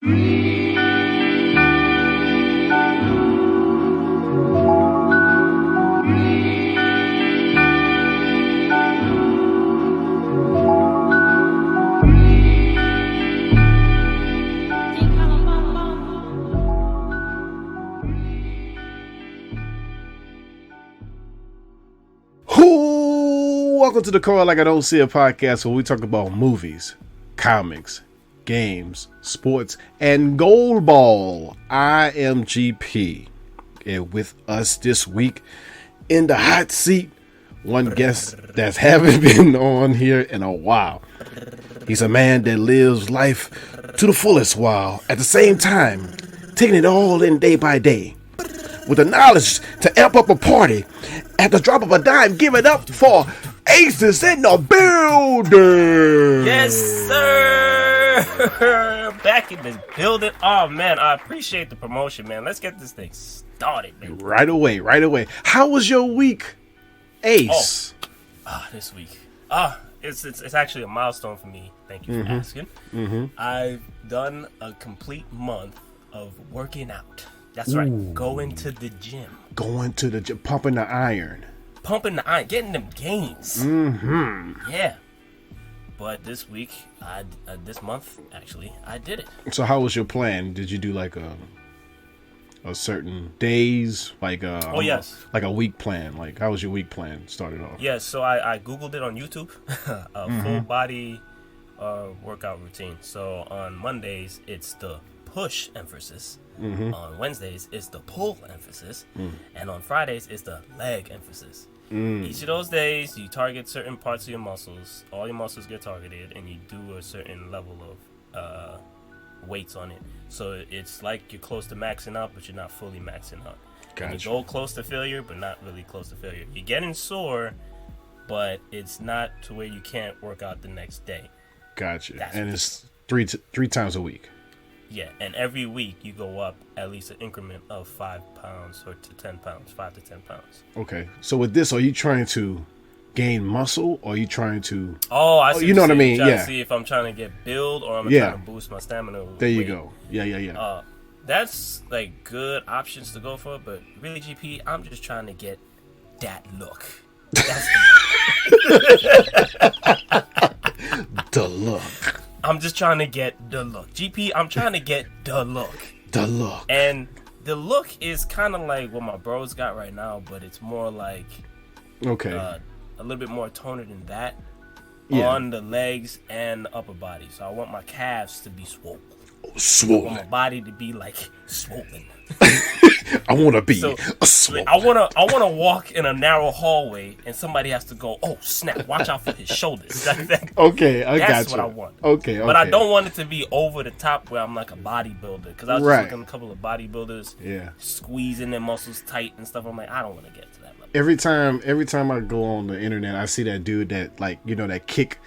Welcome to the Call Like I Don't See a podcast where we talk about movies, comics, games, sports, and Goalball. I am GP, and with us this week in the hot seat, one guest that haven't been on here in a while. He's a man that lives life to the fullest while at the same time taking it all in day by day. With the knowledge to amp up a party at the drop of a dime, give it up for Aces in the building. Yes, sir. Back in the building. Oh, man, I appreciate the promotion, man. Let's get this thing started, man. Right away. How was your week, Ace? This week. It's actually a milestone for me. Thank you for asking. I've done a complete month of working out. That's right. Going to the gym. Pumping the iron. Getting them gains. Yeah. But this week, this month, actually, I did it. So how was your plan? Did you do like a certain days, like yes, like a week plan? Like how was your week plan started off? Yes, so I Googled it on YouTube, full body workout routine. So on Mondays, it's the push emphasis. On Wednesdays, it's the pull emphasis. And on Fridays, it's the leg emphasis. Each of those days, you target certain parts of your muscles. All your muscles get targeted, and you do a certain level of weights on it. So it's like you're close to maxing out, but you're not fully maxing out. Gotcha. And you go close to failure, but not really close to failure. You're getting sore, but it's not to where you can't work out the next day. Gotcha. And it's three times a week. Yeah, and every week you go up at least an increment of 5 pounds or to 10 pounds, 5 to 10 pounds. Okay, so with this, are you trying to gain muscle, or are you trying to? I see. You know what I mean? Trying Yeah. to see if I'm trying to get build or I'm trying to boost my stamina. There you go. Yeah. That's like good options to go for, but really, GP, I'm just trying to get that look. That's the look. I'm just trying to get the look. GP, I'm trying to get the look. The look. And the look is kind of like what my bros got right now, but it's more like a little bit more toner than that on the legs and the upper body. So I want my calves to be swollen. I want my body to be like swollen. I want to be a swole. I want to walk in a narrow hallway and somebody has to go, oh snap, watch out for his shoulders. Okay, I got you. That's what I want. Okay. But I don't want it to be over the top where I'm like a bodybuilder, because I was just looking at a couple of bodybuilders squeezing their muscles tight and stuff. I'm like, I don't want to get to that level. Every time I go on the internet, I see that dude that, like, you know, that kick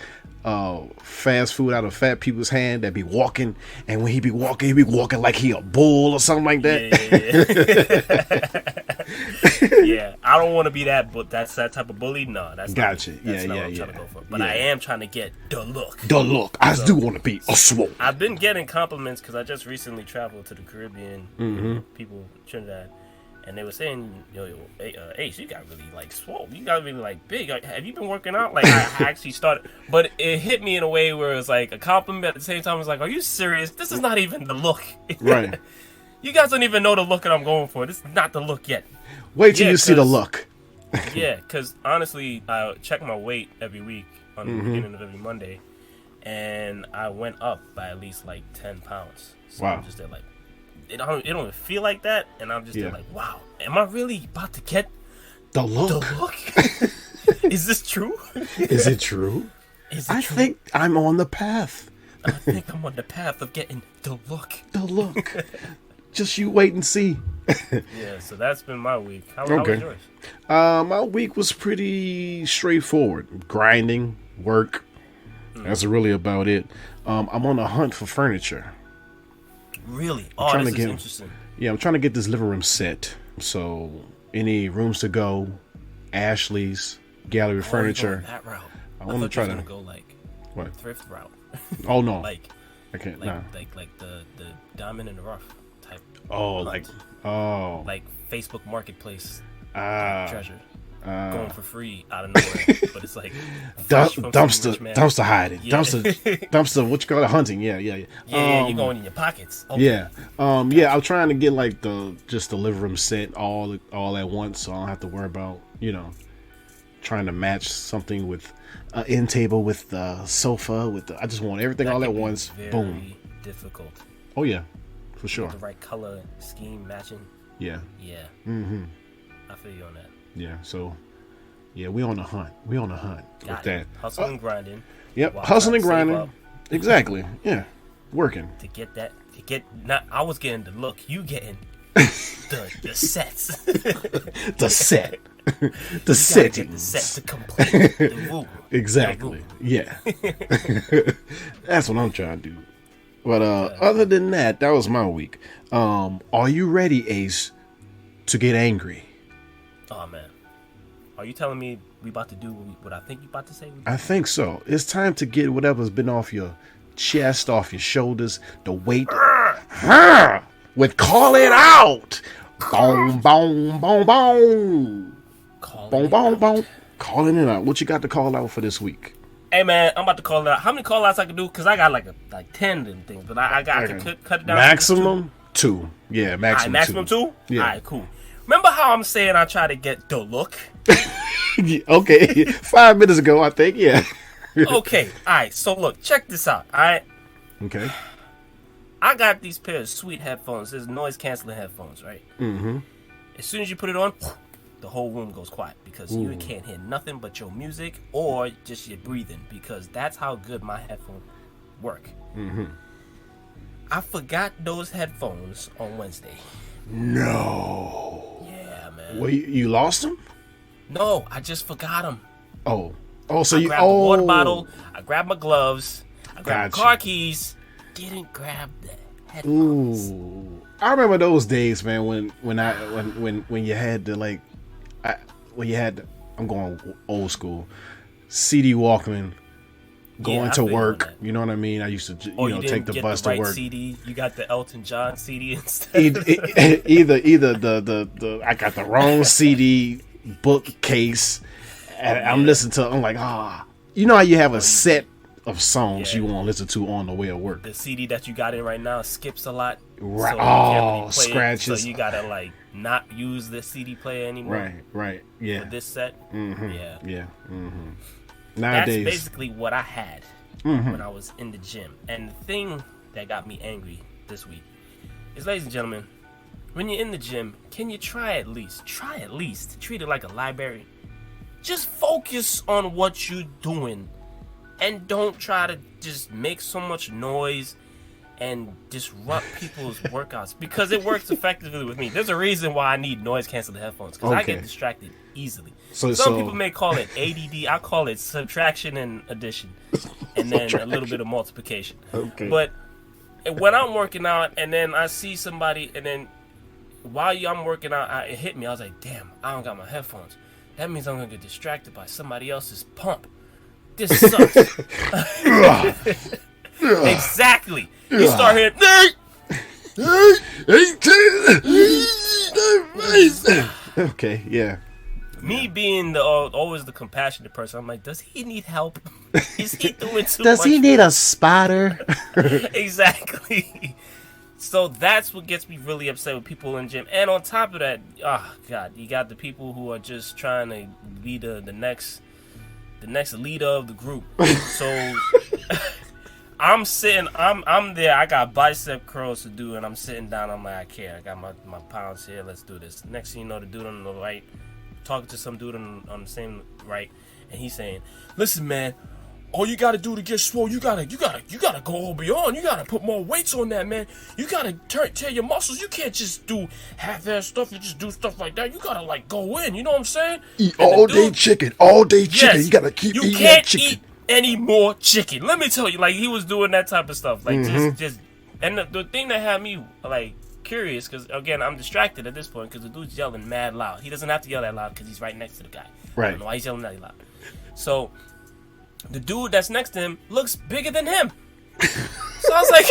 fast food out of fat people's hand that be walking, and when he be walking like he a bull or something like that. Yeah, I don't want to be that, but that's that type of bully. No, that's gotcha. Not what I'm trying to go for. But I am trying to get the look. I do want to be a swole. I've been getting compliments because I just recently traveled to the Caribbean. People in Trinidad. And they were saying, Ace, you got really, like, swole. You got really, like, big. Have you been working out? Like, I actually started. But it hit me in a way where it was, like, a compliment. At the same time, I was like, are you serious? This is not even the look. Right. You guys don't even know the look that I'm going for. This is not the look yet. Wait till you see the look. Yeah, because, honestly, I check my weight every week on the beginning of every Monday. And I went up by at least, like, 10 pounds. So I'm just there, like, it don't feel like that, and I'm just like, wow, am I really about to get the look? Is this true? Is it true? I think I'm on the path. I think I'm on the path of getting the look. The look. Just you wait and see. Yeah, so that's been my week. How was yours? My week was pretty straightforward. Grinding, work. That's really about it. I'm on a hunt for furniture. Really? Oh, this is interesting. Yeah, I'm trying to get this living room set. So, any rooms to go, Ashley's, gallery furniture. That route. I want to try to go like what? thrift route. Oh no! Like I can't. Like the diamond in the rough type. Oh, hunt. Like Facebook Marketplace treasure. Going for free out of nowhere, but it's like dumpster hiding, yeah. dumpster. What you call it? Hunting. Yeah. You're going in your pockets. Okay. Yeah, I'm trying to get like just deliver them set all at once, so I don't have to worry about trying to match something with an end table with the sofa I just want everything all at once. Boom. Difficult. Oh yeah, for sure. The right color scheme matching. Yeah. Yeah. I feel you on that. Yeah, so we on the hunt. We on the hunt with that. Hustling and grinding. Yep, hustling and grinding. Exactly. Yeah, working to get that. I was getting the look. You getting the sets. The set. The settings. The set to complete the room. Exactly. Yeah. That's what I'm trying to do. But other than that was my week. Are you ready, Ace, to get angry? Oh man, are you telling me we about to do what I think you about to say? I think so. It's time to get whatever's been off your chest, off your shoulders, the weight. With call it out. Boom, boom, boom, boom. Boom, boom, boom. Calling it out. What you got to call out for this week? Hey man, I'm about to call it out. How many call outs I can do? Because I got like 10 of them things, but I can cut it down. Maximum 2. Yeah, maximum 2. Maximum 2? Yeah. All right, cool. Remember how I'm saying I try to get the look? Okay, 5 minutes ago, I think, yeah. Okay, all right, so look, check this out, all right? Okay. I got these pair of sweet headphones. There's noise-canceling headphones, right? Mm-hmm. As soon as you put it on, the whole room goes quiet because you can't hear nothing but your music or just your breathing because that's how good my headphones work. Mm-hmm. I forgot those headphones on Wednesday. No. Yeah, man. Well, you lost them? No, I just forgot them. Oh, so I you grabbed the water bottle. I grabbed my gloves. I grabbed my car keys. Didn't grab the headphones. Ooh, I remember those days, man. When you had to I'm going old school. CD Walkman. Going to work, you know what I mean? I used to, take the bus to work. CD, you got the Elton John CD instead. Either the I got the wrong CD bookcase, and I'm listening to. I'm like, you know how you have a set of songs you want to listen to on the way to work. The CD that you got in right now skips a lot, right? So you can't really scratches. So you gotta not use the CD player anymore. Right, yeah. For this set, yeah. Mm-hmm. Nowadays, that's basically what I had when I was in the gym. And the thing that got me angry this week is, ladies and gentlemen, when you're in the gym, can you try at least to treat it like a library? Just focus on what you're doing and don't try to just make so much noise and disrupt people's workouts because it works effectively with me. There's a reason why I need noise canceling headphones because I get distracted easily. Some people may call it ADD. I call it subtraction and addition, and then a little bit of multiplication. Okay. But when I'm working out and then I see somebody, and then while I'm working out, it hit me. I was like, damn, I don't got my headphones. That means I'm gonna get distracted by somebody else's pump. This sucks. Exactly. You start hearing. Okay, yeah. Me being always the compassionate person, I'm like, does he need help? Is he doing too much? Does he need a spotter? Exactly. So that's what gets me really upset with people in gym. And on top of that, oh God, you got the people who are just trying to be the next leader of the group. So I'm sitting, I'm there. I got bicep curls to do, and I'm sitting down. I'm like, I can't. I got my pounds here. Let's do this. Next thing you know, the dude on the right, talking to some dude on the same right, and he's saying, "Listen, man, all you gotta do to get swole, you gotta go all beyond. You gotta put more weights on that, man. You gotta tear your muscles. You can't just do half-ass stuff. You just do stuff like that. You gotta go in. You know what I'm saying? Eat all day chicken. Yes, you gotta keep eating that chicken. Eat any more chicken. Let me tell you, he was doing that type of stuff, just. And the thing that had me curious, because again, I'm distracted at this point because the dude's yelling mad loud. He doesn't have to yell that loud because he's right next to the guy. Right. I don't know why he's yelling that loud. So the dude that's next to him looks bigger than him. So I was like,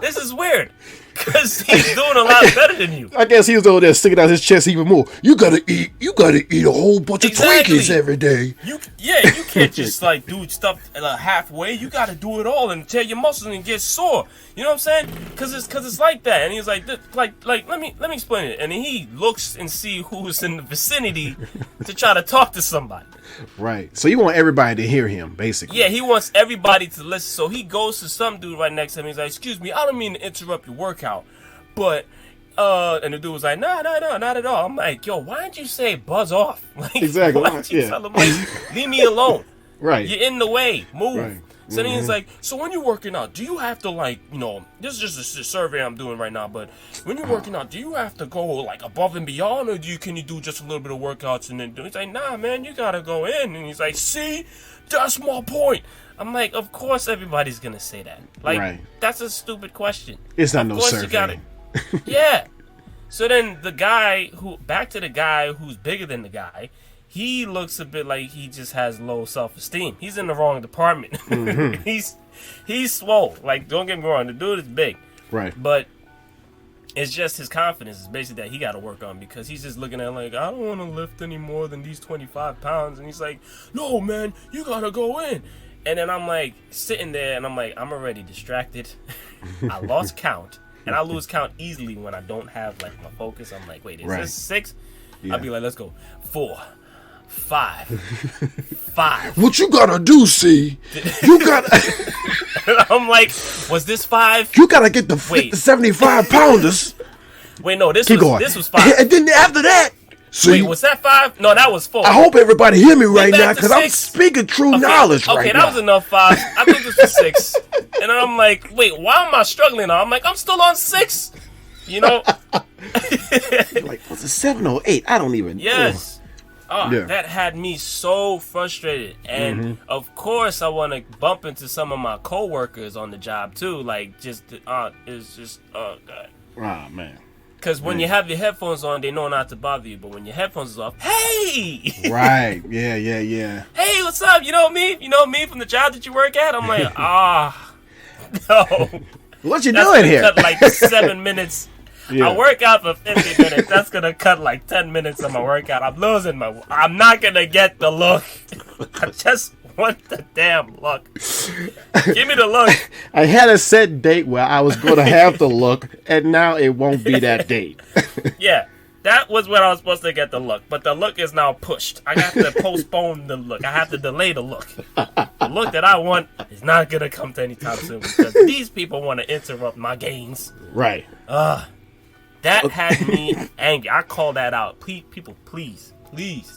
this is weird. Because he's doing a lot better than you. I guess he was over there sticking out his chest even more. You gotta eat a whole bunch of Twinkies every day. You can't just like do stuff halfway. You gotta do it all and tear your muscles and get sore. You know what I'm saying? Because it's like that. And he's like, let me explain it. And then he looks and see who's in the vicinity to try to talk to somebody. Right. So you want everybody to hear him, basically. Yeah, he wants everybody to listen. So he goes to some dude right next to him. He's like, excuse me, I don't mean to interrupt your workout, but and the dude was like, no, not at all. I'm like, yo, why didn't you say buzz off? Like, exactly. Why didn't you tell him, like, leave me alone? Right. You're in the way. Move. Right. So then he's like, so when you're working out, do you have to, like, you know, this is just a survey I'm doing right now, but when you're working out, do you have to go, like, above and beyond, or can you do just a little bit of workouts and then do it? He's like, nah, man, you gotta go in. And he's like, see, that's my point. I'm like, of course everybody's gonna say that. Like, That's a stupid question. It's not no survey. You gotta, yeah. So then back to the guy who's bigger than the guy, he looks a bit like he just has low self-esteem. He's in the wrong department. Mm-hmm. He's swole. Like, don't get me wrong, the dude is big. Right. But it's just his confidence is basically that he got to work on, because he's just looking at like, I don't want to lift any more than these 25 pounds. And he's like, no, man, you got to go in. And then I'm like sitting there and I'm like, I'm already distracted. I lost count. And I lose count easily when I don't have like my focus. I'm like, wait, is this 6? Yeah. I'll be like, let's go. 4. 5. What you gotta do, see? You gotta. I'm like, was this 5? You gotta get the 75 pounders. Wait, no, this was 5. And then after that, see, wait, was that 5? No, that was 4. I hope everybody hear me right now, because I'm speaking true knowledge right now. Okay, that was enough 5. I think this was 6. And I'm like, wait, why am I struggling now? I'm like, I'm still on 6. You know? Like, was it 7 or 8? I don't even know. Yes. That had me so frustrated. And of course I want to bump into some of my coworkers on the job too. Like, it's just, oh God. Oh, man. Because when you have your headphones on, they know not to bother you. But when your headphones is off, hey! Right. Yeah. Hey, what's up? You know me? You know me from the job that you work at? I'm like, no. What you doing here? Cut like 7 minutes. Yeah. I work out for 50 minutes. That's going to cut like 10 minutes of my workout. I'm not going to get the look. I just want the damn look. Give me the look. I had a set date where I was going to have the look, and now it won't be that date. Yeah, that was when I was supposed to get the look, but the look is now pushed. I have to postpone the look. I have to delay the look. The look that I want is not going to come to anytime soon, because these people want to interrupt my gains. Right. That had me angry. I call that out. People, please,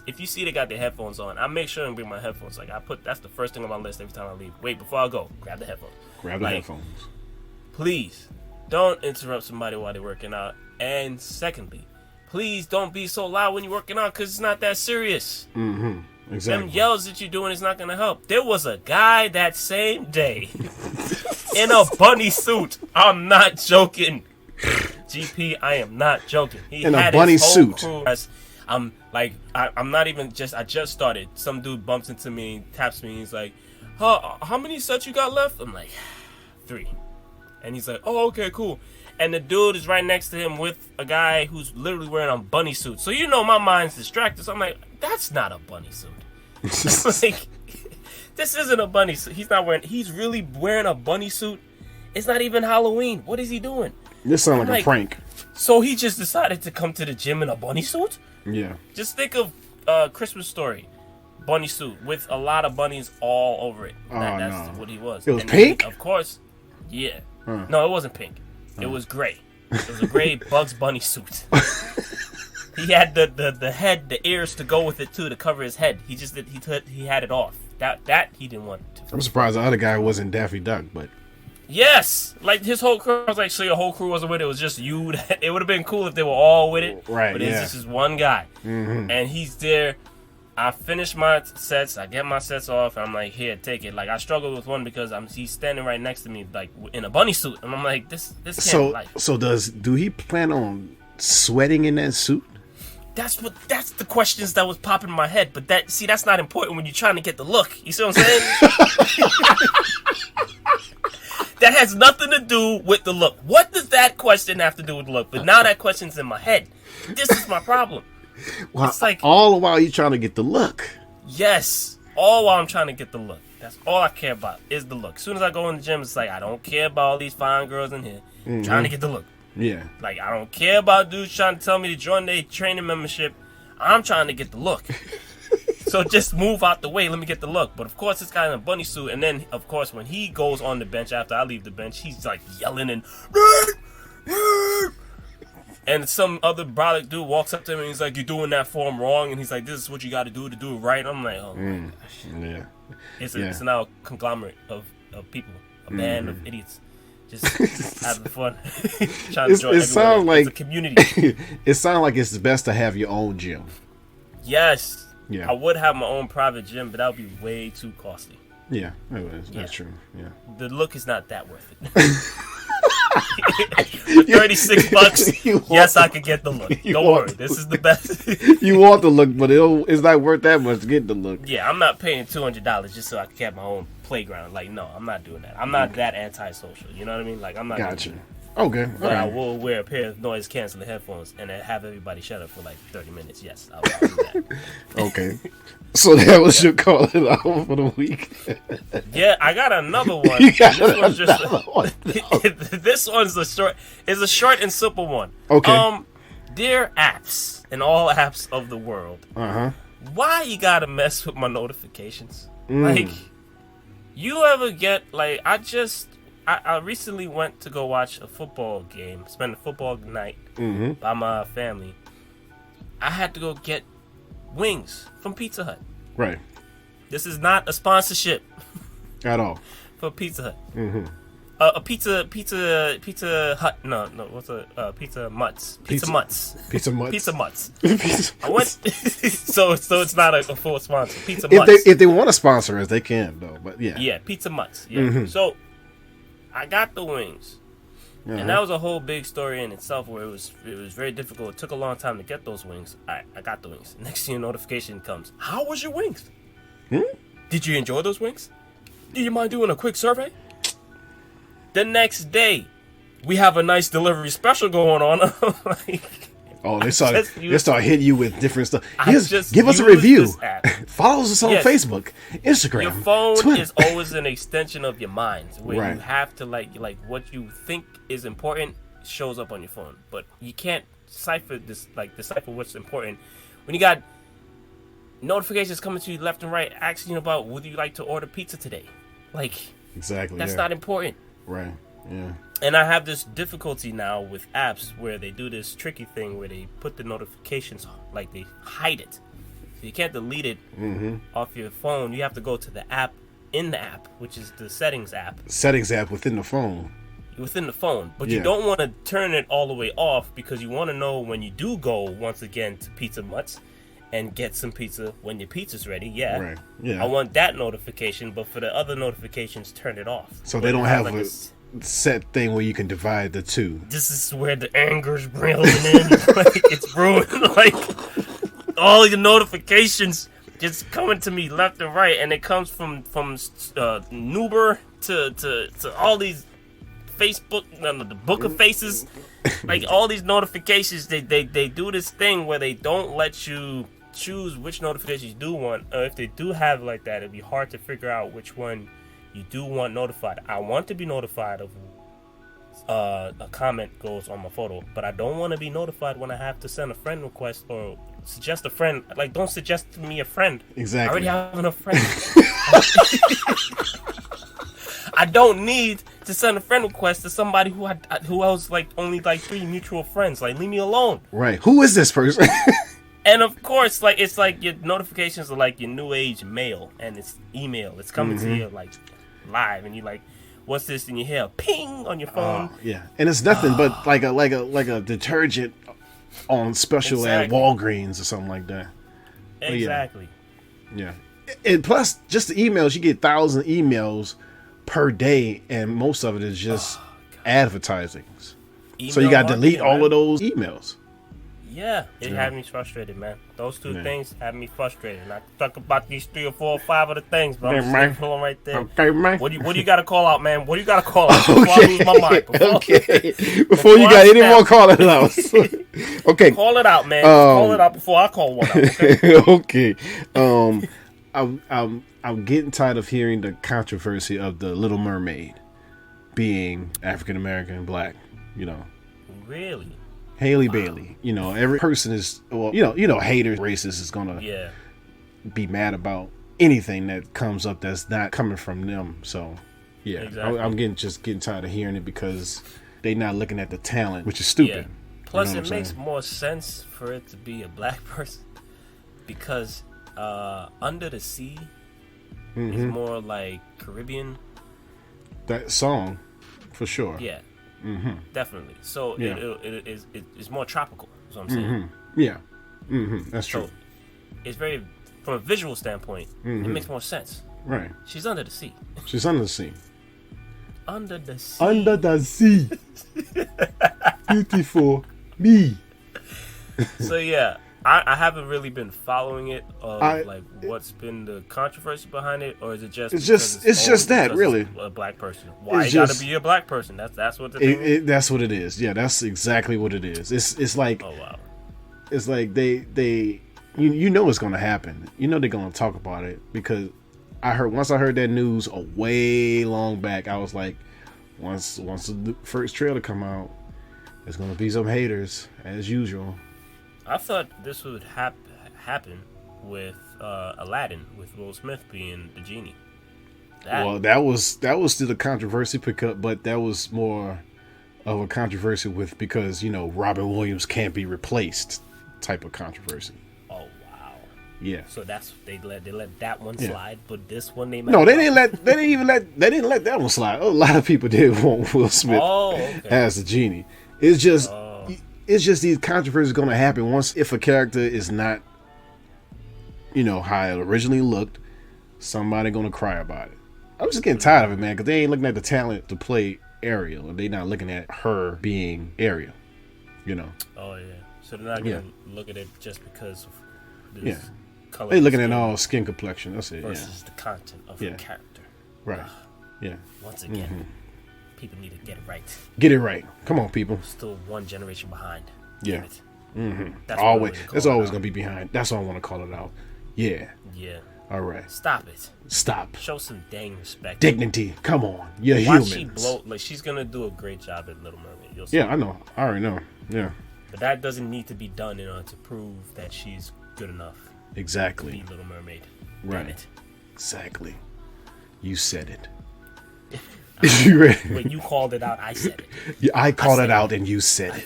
if you see they got their headphones on, I make sure and bring my headphones. Like, that's the first thing on my list every time I leave. Wait, before I go, grab the headphones. Grab the headphones. Please, don't interrupt somebody while they're working out. And secondly, please don't be so loud when you're working out, because it's not that serious. Mm-hmm. Exactly. Them yells that you're doing is not going to help. There was a guy that same day in a bunny suit. I'm not joking. GP, I am not joking. He in had a bunny his whole suit. Crew. I'm like, I'm not even just. I just started. Some dude bumps into me, taps me. And he's like, "How many sets you got left?" I'm like, 3. And he's like, "Oh, okay, cool." And the dude is right next to him with a guy who's literally wearing a bunny suit. So you know my mind's distracted. So I'm like, "That's not a bunny suit." Like, this isn't a bunny suit. He's really wearing a bunny suit. It's not even Halloween. What is he doing? This sounds like a prank. So he just decided to come to the gym in a bunny suit? Yeah. Just think of Christmas Story. Bunny suit with a lot of bunnies all over it. That's what he was. It was pink? Of course. Yeah. No, it wasn't pink. It was gray. It was a gray Bugs Bunny suit. He had the head, the ears to go with it too, to cover his head. He had it off. That he didn't want to. I'm surprised the other guy wasn't Daffy Duck, but yes, like his whole crew. I was like, so your whole crew wasn't with it. It was just you. It would have been cool if they were all with it. Right. But it's just this one guy, and he's there. I finish my sets. I get my sets off. And I'm like, here, take it. Like, I struggled with one because he's standing right next to me, like in a bunny suit, and I'm like, this can't. So do he plan on sweating in that suit? That's the questions that was popping in my head. But that's not important when you're trying to get the look. You see what I'm saying? has nothing to do with the look. What does that question have to do with the look? But now that question's in my head. This is my problem. Well, it's like all the while you trying to get the look. Yes, all while I'm trying to get the look. That's all I care about is the look. As soon as I go in the gym, it's like I don't care about all these fine girls in here. I'm trying to get the look. Yeah. Like I don't care about dudes trying to tell me to join their training membership. I'm trying to get the look. So just move out the way. Let me get the look. But of course, this guy in a bunny suit, and then of course when he goes on the bench after I leave the bench, he's like yelling and some other brolic dude walks up to him and he's like, "You're doing that form wrong." And he's like, "This is what you got to do it right." I'm like, "Oh my gosh." Yeah. It's now a conglomerate of people, a band of idiots, just having fun. Trying to join everyone. It's a community. It sounds like it's best to have your own gym. Yes. Yeah. I would have my own private gym, but that would be way too costly. Yeah, that's true. Yeah. The look is not that worth it. For $36, yes, I could get the look. Don't worry, this is the best. You want the look, but it's not worth that much to get the look. Yeah, I'm not paying $200 just so I can have my own playground. Like, no, I'm not doing that. I'm not that antisocial. You know what I mean? Like, I'm not. Gotcha. Okay. But I will wear a pair of noise canceling headphones and then have everybody shut up for like 30 minutes. Yes, I'll do that. Okay. So that was your call it off for the week. Yeah, I got another one. This one's a short. It's a short and simple one. Okay. Dear apps and all apps of the world. Why you gotta mess with my notifications? Like, you ever get like I recently went to go watch a football game, spend a football night by my family. I had to go get wings from Pizza Hut. Right. This is not a sponsorship at all for Pizza Hut. A pizza hut. No. What's a pizza mutts? Pizza mutts. I went. so it's not a full sponsor. Pizza mutts. If they want to sponsor us, they can though. But yeah. Yeah, pizza mutts. Yeah. So I got the wings. And that was a whole big story in itself where it was very difficult. It took a long time to get those wings. I got the wings. Next thing your notification comes. How was your wings? Did you enjoy those wings? Do you mind doing a quick survey? The next day, we have a nice delivery special going on. They start hitting you with different stuff. Give us a review. Follow us on Facebook, Instagram. Your phone Twitter. is always an extension of your mind, where you have to like what you think is important shows up on your phone, but you can't decipher what's important when you got notifications coming to you left and right asking you about would you like to order pizza today. Like, exactly, that's not important. Right. Yeah. And I have this difficulty now with apps where they do this tricky thing where they put the notifications, like they hide it. So you can't delete it off your phone. You have to go to the app in the app, which is the settings app. Settings app within the phone. But you don't want to turn it all the way off because you want to know when you do go once again to Pizza Mutts and get some pizza when your pizza's ready. Yeah. Right. Yeah. I want that notification, but for the other notifications, turn it off. So they don't have a set thing where you can divide the two. This is where the anger's building in. Like, it's ruined. Like, all your notifications just coming to me left and right, and it comes from Nuber to all these Facebook, the book of faces. Like, all these notifications, they do this thing where they don't let you choose which notifications you do want. If they do have like that, it'd be hard to figure out which one you do want notified. I want to be notified of a comment goes on my photo, but I don't want to be notified when I have to send a friend request or suggest a friend. Like, don't suggest me a friend. Exactly. I already have enough friends. I don't need to send a friend request to somebody who else like only like 3 mutual friends. Like, leave me alone. Right. Who is this person? And of course, like, it's like your notifications are like your new age mail, and it's email. It's coming to you like live, and you like, what's this? And you hear a ping on your phone. Yeah, and it's nothing but like a detergent on special at Walgreens or something like that. Exactly. Yeah. And plus, just the emails, you get 1,000 emails per day, and most of it is just advertisings. So you got to delete all of those emails. Yeah, it had me frustrated, man. Those two things had me frustrated. And I talk about these 3 or 4 or 5 other things, but I'm just leaving one right there. Okay, man. What do you got to call out, man? What do you got to call out before I lose my mind? Before you got any more calling out. Okay. Call it out, man. Call it out before I call one out. Okay. Okay. I'm getting tired of hearing the controversy of the Little Mermaid being African American and black. You know. Really. Haley Bailey, you know, every person is, well, you know, haters, racist is gonna be mad about anything that comes up that's not coming from them. So, yeah, exactly. I'm getting tired of hearing it because they not looking at the talent, which is stupid. Yeah. Plus, it makes more sense for it to be a black person because Under the Sea is more like Caribbean. That song, for sure. Yeah. Definitely. So it's more tropical. Is what I'm saying. Yeah. That's true. So it's very, from a visual standpoint, it makes more sense. Right. She's under the sea. She's under the sea. Under the sea. Under the sea. Beautiful me. So yeah. I haven't really been following it, like what's been the controversy behind it, or is it just it's just that really a black person? Why you gotta be a black person? That's what the thing is? That's what it is. Yeah, that's exactly what it is. It's like, oh wow, it's like they you know it's gonna happen. You know they're gonna talk about it because once I heard that news a way long back, I was like, once the first trailer come out, there's gonna be some haters as usual. I thought this would happen with Aladdin, with Will Smith being the genie. Well, that was still a controversy pickup, but that was more of a controversy because Robin Williams can't be replaced type of controversy. Oh wow! Yeah. So that's they let that one slide, but this one they didn't let that one slide. A lot of people did want Will Smith as the genie. It's just. It's just these controversies going to happen if a character is not, how it originally looked. Somebody going to cry about it. I'm just getting tired of it, man, because they ain't looking at the talent to play Ariel, and they not looking at her being Ariel. Oh yeah. So they're not going to look at it just because of this color. They looking at all skin complexion. That's it. Versus the content of her character. Right. Yeah. Once again. People need to get it right. Get it right. Come on, people. Still one generation behind. Yeah. Always. It's always going to be behind. That's what I want to call it out. Yeah. Yeah. All right. Stop it. Stop. Show some dang respect. Dignity. Come on. You're human. humans. She blow, like she's going to do a great job at Little Mermaid. You'll see. Yeah, I know. I already know. Yeah. But that doesn't need to be done in order to prove that she's good enough. Exactly. To be Little Mermaid. Right. It. Exactly. You said it. When you called it out, I said it. Yeah, I called it out and you said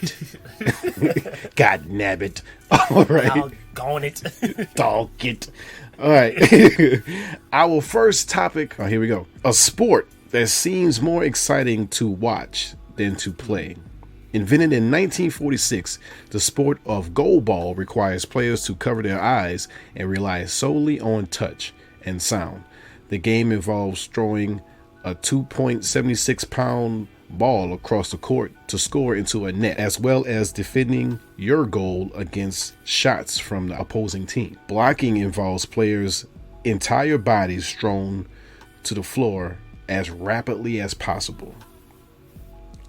it. God nabbit. All right. Doggone it. Dog it. All right. Our first topic. Oh, here we go. A sport that seems more exciting to watch than to play. Invented in 1946, the sport of goalball requires players to cover their eyes and rely solely on touch and sound. The game involves throwing a 2.76-pound ball across the court to score into a net, as well as defending your goal against shots from the opposing team. Blocking involves players' entire bodies thrown to the floor as rapidly as possible.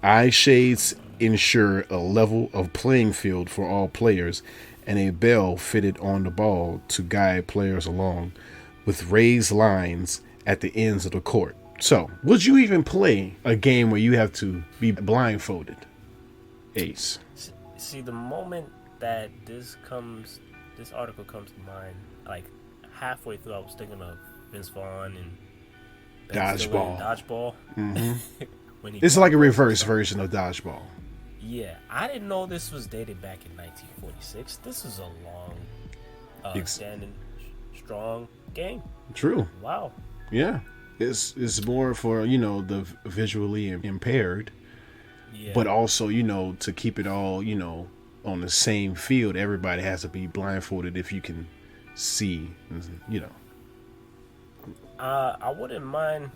Eye shades ensure a level of playing field for all players, and a bell fitted on the ball to guide players along, with raised lines at the ends of the court. So, would you even play a game where you have to be blindfolded? Ace. See, the moment that this article comes to mind, like halfway through, I was thinking of Vince Vaughn and Dodgeball. Mm-hmm. It's like a reverse version of Dodgeball. Yeah, I didn't know this was dated back in 1946. This is a long, standing, strong game. True. Wow. Yeah. It's more for, the visually impaired, but also, to keep it all, on the same field. Everybody has to be blindfolded if you can see, I wouldn't mind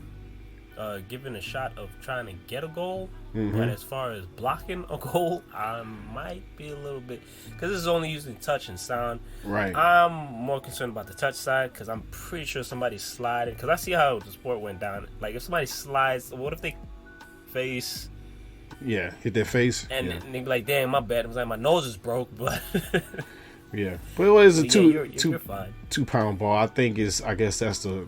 given a shot of trying to get a goal, but as far as blocking a goal, I might be a little bit, because this is only using touch and sound. Right. I'm more concerned about the touch side, because I'm pretty sure somebody's sliding, because I see how the sport went down. Like, if somebody slides, what if they face... Yeah, hit their face. And they be like, damn, my bad. I was like, my nose is broke, but... Yeah. But it was a you're fine. 2-pound ball. I guess that's the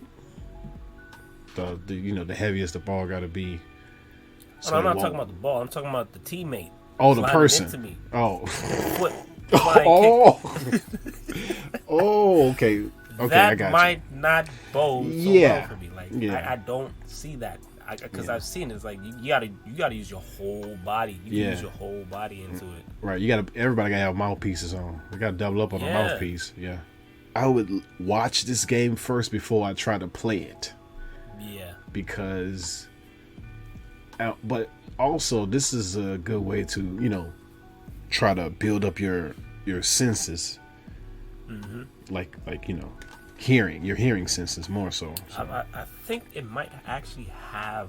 the heaviest the ball got to be. So I'm not talking about the ball. I'm talking about the teammate. Oh, the person. Into me. Oh. Foot. Oh, okay. Okay, that I got might you. not bode so well for me. Like, I don't see that. Because I've seen it. It's like you gotta use your whole body. You can use your whole body into it. Right. Everybody gotta have mouthpieces on. We gotta double up on the mouthpiece. Yeah. I would watch this game first before I try to play it. Yeah. Because, but also this is a good way to try to build up your senses. Like hearing, your hearing senses more so. I think it might actually have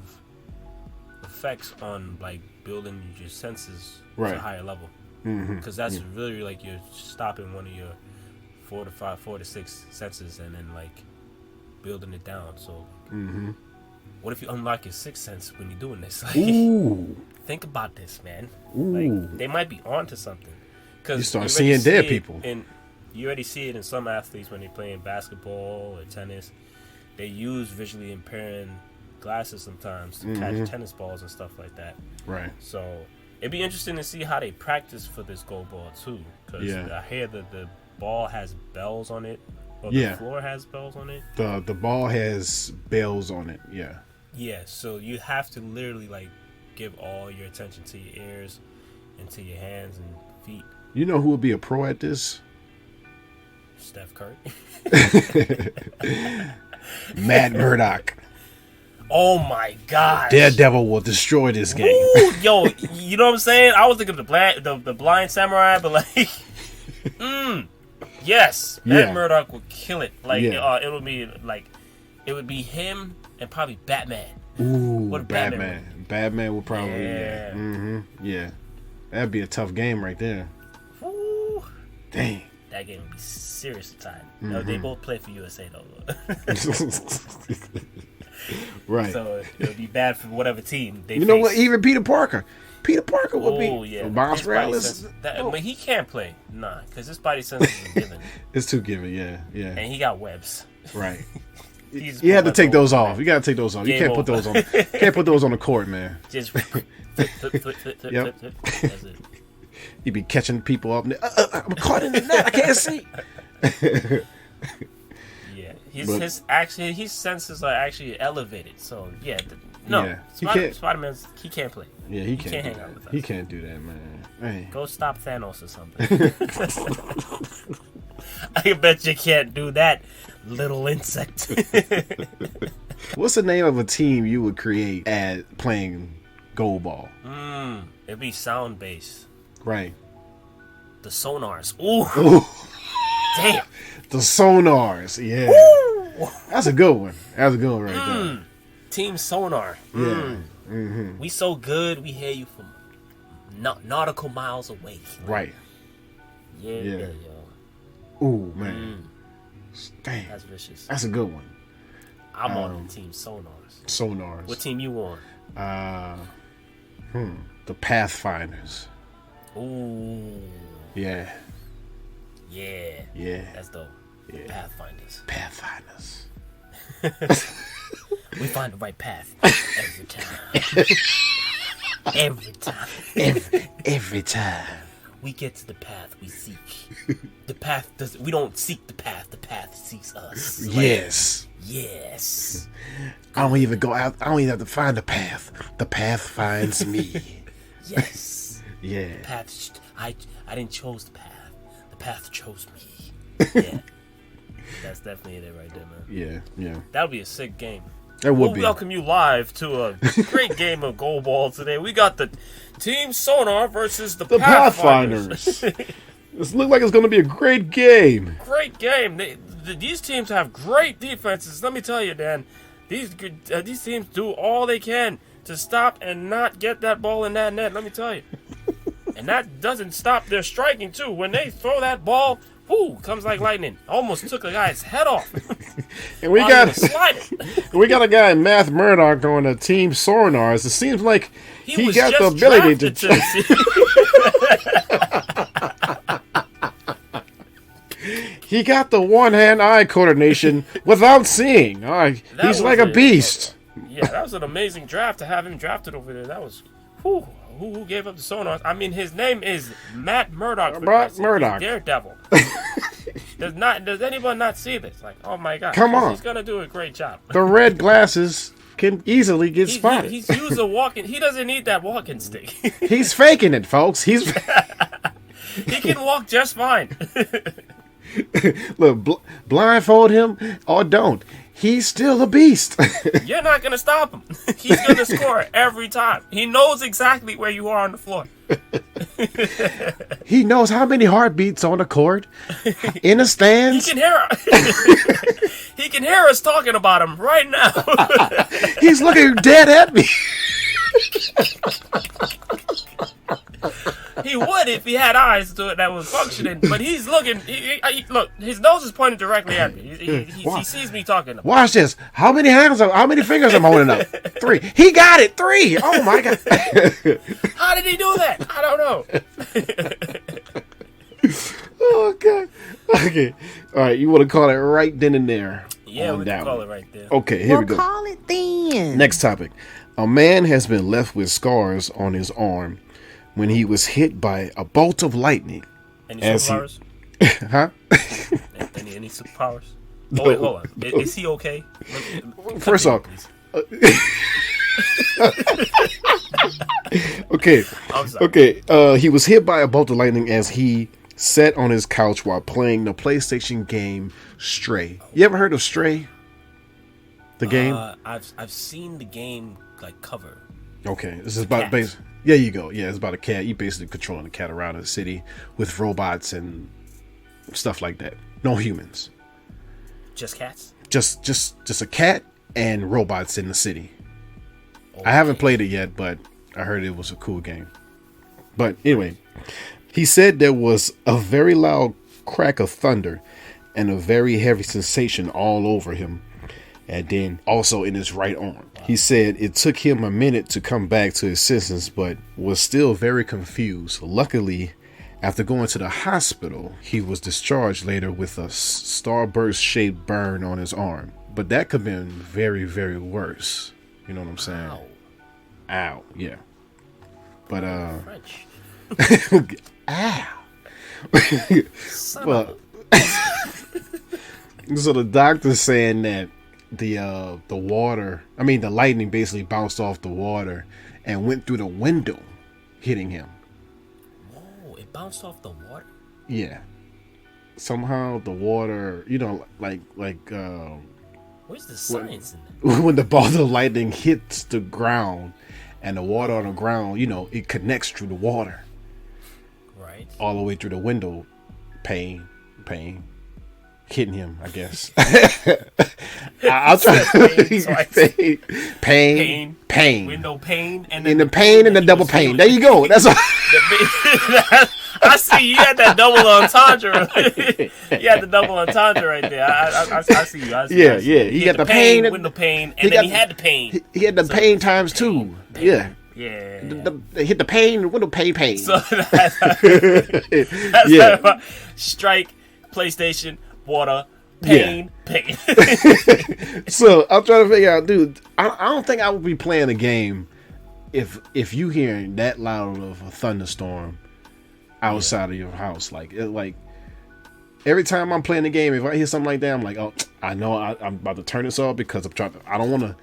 effects on like building your senses to a higher level, because that's really like you're stopping one of your 4 to 6 senses and then like building it down. So what if you unlock your 6th sense when you're doing this? Like, ooh, think about this, man. Ooh. Like, they might be onto something, because you start seeing dead people. You already see it in some athletes when they're playing basketball or tennis. They use visually impairing glasses sometimes to catch tennis balls and stuff like that. Right. So it'd be interesting to see how they practice for this goal ball too. Because I hear that the ball has bells on it. Or the floor has bells on it. The ball has bells on it. Yeah. Yeah. So you have to literally like give all your attention to your ears and to your hands and feet. You know who would be a pro at this? Steph Curry. Matt Murdock. Oh my God! Daredevil will destroy this game. Ooh, yo, you know what I'm saying? I was thinking of the blind samurai, but like, yes, Matt Murdock would kill it. Like, it would be him and probably Batman. Ooh, Batman. Batman would probably yeah. That'd be a tough game right there. Ooh. Dang. That game would be serious time. No, they both play for USA though. Right. So it would be bad for whatever team they know face. what? Even Peter Parker would be. Oh yeah. Miles Morales. But he can't play. Nah, because his body sense is given. It's too given. Yeah. And he got webs. Right. You have to take those off. You got to take those off. You can't put those on. Can't put those on the court, man. Just flip. That's it. You be catching people up. I'm caught in the net. I can't see. Yeah, his senses are actually elevated. So Spider-Man, he can't play. Yeah, he can't hang out with us. He can't do that, man. Hey. Go stop Thanos or something. I bet you can't do that, little insect. What's the name of a team you would create at playing Goalball? It'd be sound based. Right. The Sonars. Ooh. Damn. The Sonars. Yeah. Ooh. That's a good one. That's a good one right there. Team Sonar. Yeah. We so good, we hear you from nautical miles away. Right. Yeah, yo. Ooh, man. Damn. That's vicious. That's a good one. I'm on Team Sonars. What team you on? The Pathfinders. Ooh. Yeah. That's dope. Yeah. Pathfinders. We find the right path every time. Every time. We get to the path we seek. The path we don't seek the path seeks us. Yes. Yes. I don't even go out. I don't even have to find the path. The path finds me. Yes. Yeah. The path. I didn't chose the path. The path chose me. Yeah. That's definitely it right there, man. Yeah. That would be a sick game. That would be. We'll welcome you live to a great game of Goalball today. We got the Team Sonar versus the Pathfinders. This looks like it's going to be a great game. Great game. These teams have great defenses. Let me tell you, Dan. these teams do all they can to stop and not get that ball in that net. Let me tell you, and that doesn't stop their striking too. When they throw that ball, whoo, comes like lightning. Almost took a guy's head off. And we got a guy, Matt Murdock, on the team Sonars. It seems like he got the ability to. He got the one-hand-eye coordination without seeing. He's like a beast. Yeah, that was an amazing draft to have him drafted over there. That was, who gave up the Sonars? I mean, his name is Matt Murdock. Murdock. Daredevil. Does anyone not see this? Like, oh my God. Come on. He's going to do a great job. The red glasses can easily get spotted. He's used a walking. He doesn't need that walking stick. He's faking it, folks. He can walk just fine. Look, blindfold him or don't. He's still a beast. You're not going to stop him. He's going to score every time. He knows exactly where you are on the floor. He knows how many heartbeats on the court, in the stands. He can hear He can hear us talking about him right now. He's looking dead at me. He would if he had eyes to it that was functioning, but he's looking. Look, his nose is pointed directly at me. He sees me talking. Watch this. How many fingers I'm holding up? 3. He got it. 3. Oh my God. How did he do that? I don't know. Oh God. Okay. All right. You want to call it right then and there? Yeah, we can call it right there. Okay. Here we go. Call it then. Next topic. A man has been left with scars on his arm when he was hit by a bolt of lightning. Any superpowers? Huh? Any superpowers? Oh, wait, hold on. Is he okay? First off, okay. I'm sorry. Okay. He was hit by a bolt of lightning as he sat on his couch while playing the PlayStation game Stray. You ever heard of Stray? The game? I've seen the game like cover. Okay, this is about there you go. Yeah, it's about a cat. You basically controlling a cat around the city with robots and stuff like that. No humans. Just cats? Just a cat and robots in the city. Okay. I haven't played it yet, but I heard it was a cool game. But anyway, he said there was a very loud crack of thunder and a very heavy sensation all over him, and then also in his right arm. He said it took him a minute to come back to his senses, but was still very confused. Luckily, after going to the hospital, he was discharged later with a starburst-shaped burn on his arm. But that could have been very, very worse. You know what I'm saying? Ow. Yeah. But, French. Ow. Well, so the doctor's saying that the lightning basically bounced off the water and went through the window, hitting him. Whoa, it bounced off the water? Yeah. Somehow the water, like where's the science in that? When the ball of lightning hits the ground and the water on the ground, it connects through the water. Right. All the way through the window pane. Hitting him, I guess. I'll try. Pain. Window pane, and then the pain and the double pain. There you go. That's all. I see you had that double entendre. You had the double entendre right there. I see you. Yeah. He had the pain, window pane, and then he had the pain. He had the pain times 2. Yeah. Yeah. Hit the pain, window pain. So that's strike, PlayStation. Water, pain. So I'm trying to figure out, dude. I don't think I would be playing a game if you hearing that loud of a thunderstorm outside of your house. Like every time I'm playing the game, if I hear something like that, I'm like, oh, I know I'm about to turn this off because I don't want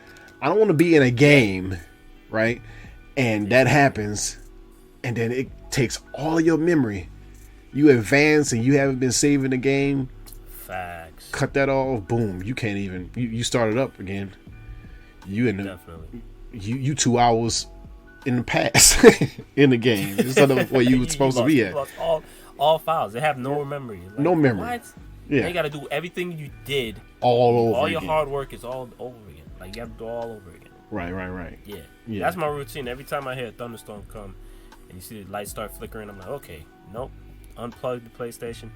to be in a game, right? And that happens, and then it takes all your memory. You advance and you haven't been saving the game. Facts. Cut that off. Boom. You can't even. You start it up again. Definitely. You 2 hours in the past in the game instead of where you were supposed to be at. All files. They have no memory. No memory. What? Yeah. They got to do everything you did all over. All your hard work is all over again. Like, you have to do it all over again. Right. Yeah. That's my routine. Every time I hear a thunderstorm come and you see the lights start flickering, I'm like, okay, nope. Unplug the PlayStation.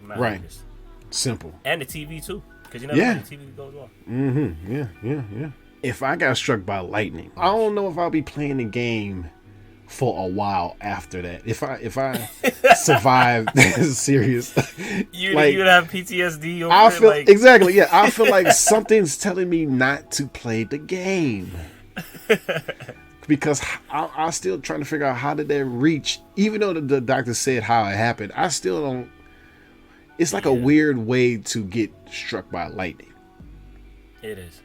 I'm not Right. this. Simple. And the TV, too. Because you never know when the TV goes off. Mm-hmm. Yeah. If I got struck by lightning, I don't know if I'll be playing the game for a while after that. If I survive this serious, you would have PTSD over I feel like... exactly. Yeah, I feel like something's telling me not to play the game because I'm still trying to figure out how did that reach. Even though the doctor said how it happened, I still don't. It's like a weird way to get struck by lightning. It is.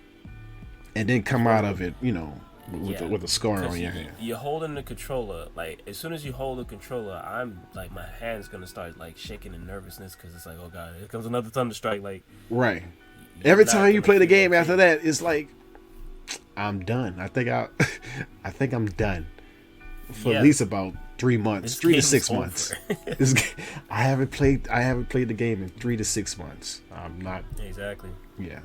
And then come out of it, with a scar on your hand. You're holding the controller. Like, as soon as you hold the controller, I'm like, my hand's gonna start like shaking in nervousness because it's like, oh god, here comes another thunderstrike. Like, right. Every time you play the game after that, it's like, I'm done. I think I'm done for at least about 3 months, 3 to 6 months. I haven't played the game in 3 to 6 months. I'm not exactly. Yeah.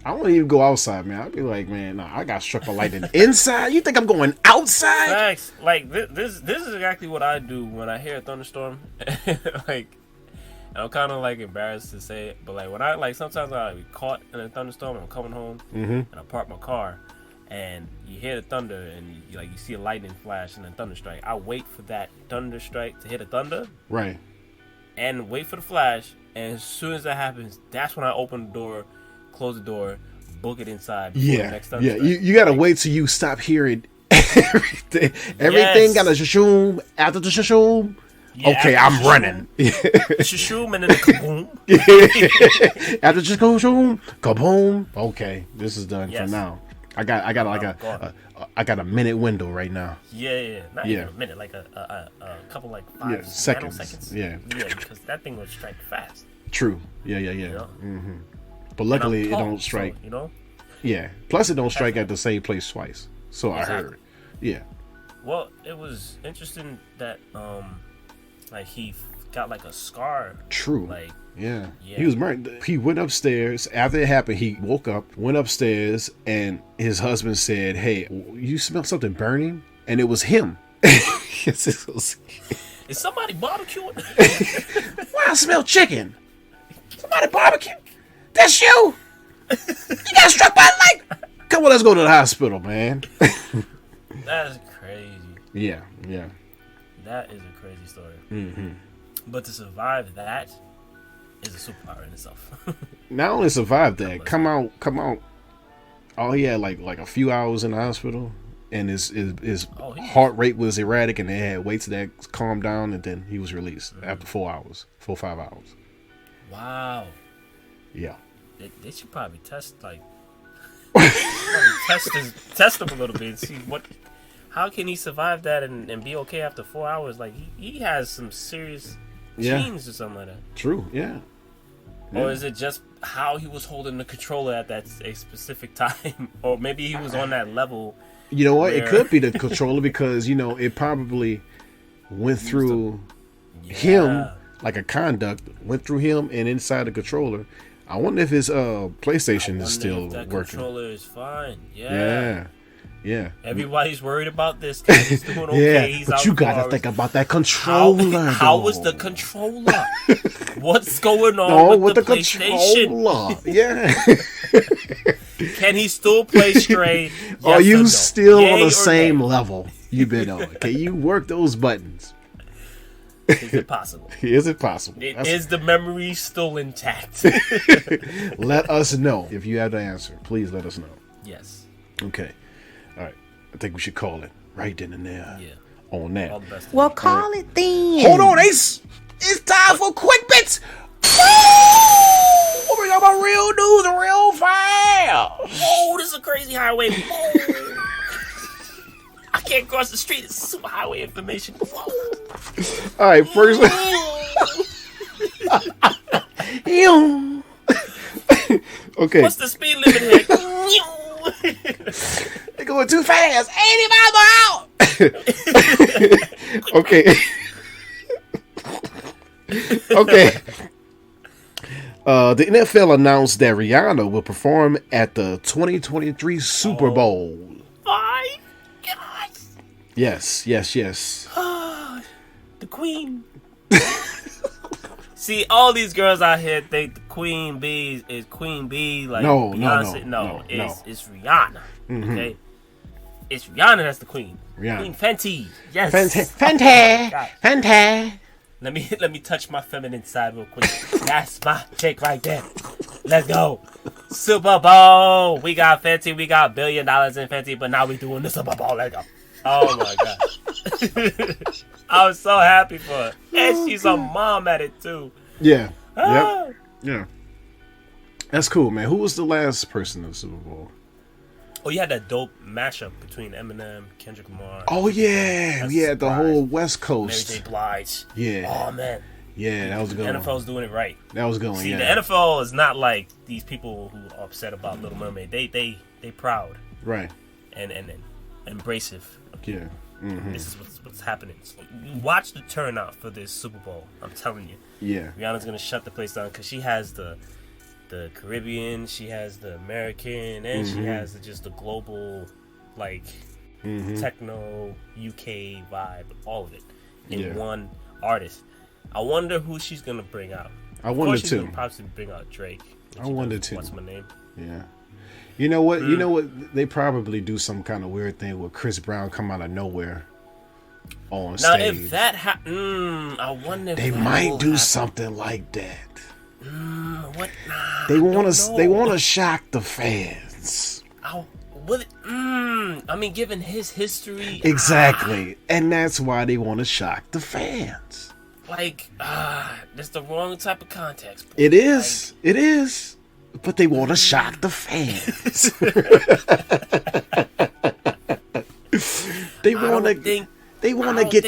I won't even go outside, man. I'd be like, man, nah, I got struck by lightning inside. You think I'm going outside? Facts. Like this is exactly what I do when I hear a thunderstorm. Like, I'm kind of like embarrassed to say it, but like when I like sometimes I be caught in a thunderstorm and I'm coming home and I park my car and you hear the thunder and you see a lightning flash and a thunderstrike. I wait for that thunderstrike to hit a thunder, right, and wait for the flash. And as soon as that happens, that's when I open the door, close the door, book it inside. The next you gotta wait till you stop hearing everything. Everything got a shashoom. After the shashoom, okay, I'm running. Shashoom and then the kaboom. After the shashoom, kaboom. Okay, this is done for now. I got a minute window right now. Not even a minute, like a couple like 5 seconds. Because that thing would strike fast. True. Yeah. Mm-hmm. But luckily, it don't strike. So, Yeah. Plus, it don't strike at the same place twice. So I heard. Yeah. Well, it was interesting that like he got like a scar. True. Like, yeah. He was married. He went upstairs. After it happened, he woke up, went upstairs, and his husband said, "Hey, you smell something burning?" And it was him. Is somebody barbecuing? Why I smell chicken? Somebody barbecue? That's you? You got struck by lightning? Come on, let's go to the hospital, man. That's crazy. Yeah. That is a crazy story. Mm-hmm. But to survive that is a superpower in itself. Not only survive that, come out. Oh, he had like a few hours in the hospital, and his heart rate was erratic, and they had weights that calmed down, and then he was released after 4 or 5 hours. Wow. Yeah. They should probably test test him a little bit and see how can he survive that and be okay after 4 hours. Like he has some serious genes or something like that. True. Yeah. Or is it just how he was holding the controller at that a specific time? Or maybe he was on that level. You know what? It could be the controller because it probably went through him like a conduct, went through him and inside the controller. I wonder if his PlayStation is still if that working. Controller is fine. Yeah. Everybody's worried about this guy. He's doing okay. He's but you gotta think about that controller. How was the controller? What's going on with the PlayStation? Controller? Yeah. Can he still play Stray? Yes Are you still Yay on the same nay? level you've been on? Can you work those buttons? Is it possible? Is it possible? Is the memory still intact? Let us know. If you have the answer, please let us know. Yes. Okay. All right. I think we should call it right then and there. Yeah. On that. All the best. Well, call it then. Hold on, Ace. It's time for quick bits. We're talking about real news and real fast. Whoa, this is a crazy highway. Whoa. I can't cross the street. It's super highway information. Whoa. All right, first. Okay. What's the speed limit here? They're going too fast. 80 miles per hour. Okay. Okay. The NFL announced that Rihanna will perform at the 2023 Super Bowl. My God. Yes. The Queen. See, all these girls out here think the Queen Bee is Queen Bee, like Beyonce. No, it's Rihanna. Mm-hmm. Okay, it's Rihanna that's the Queen. Rihanna. Queen Fenty. Yes. Fenty. Let me touch my feminine side real quick. That's my chick right there. Let's go. Super Bowl. We got Fenty. We got $1 billion in Fenty, but now we doing the Super Bowl. Let's go. Oh my God. I was so happy for her. And she's a mom at it too. Yeah. Yep. Yeah. That's cool, man. Who was the last person in the Super Bowl? Oh, you had that dope mashup between Eminem, Kendrick Lamar. Oh yeah. We had the whole West Coast. Mary J. Blige. Yeah. Oh man. Yeah, that was good. The NFL's doing it right. That was good. See, the NFL is not like these people who are upset about Little Mermaid. They proud. Right. And embracive. Yeah. Mm-hmm. This is what's happening. So watch the turnout for this Super Bowl. I'm telling you. Yeah. Rihanna's gonna shut the place down because she has the Caribbean, she has the American, and she has just the global, like techno UK vibe, all of it in one artist. I wonder who she's gonna bring out. I wonder too. She's gonna probably bring out Drake. I wonder too. What's my name? Yeah. You know what? You know what? They probably do some kind of weird thing where Chris Brown come out of nowhere on now, stage. if that I wonder if they might do something like that. What? They want to shock the fans. I mean, given his history, exactly, and that's why they want to shock the fans. Like, that's the wrong type of context. Bro. It is. It is. But they want to shock the fans. They want to get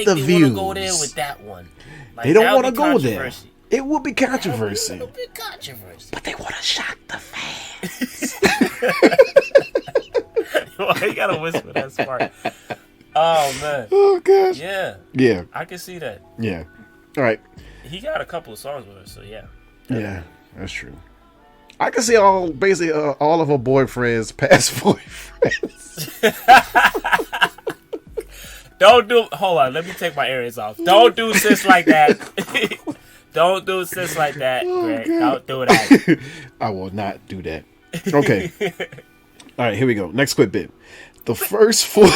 the views. They go there with that one. Like, they don't want to go there. It will be controversy. It'll be controversy. But they want to shock the fans. Why you gotta whisper that smart? Oh man. Oh gosh. Yeah. Yeah. I can see that. Yeah. All right. He got a couple of songs with her, so yeah. Yeah, that's true. I can see all of her boyfriends, past boyfriends. Hold on, let me take my earrings off. Don't do sis like that. Don't do sis like that, Greg. Don't do that. I will not do that. Okay. All right, here we go. Next quick bit. The first full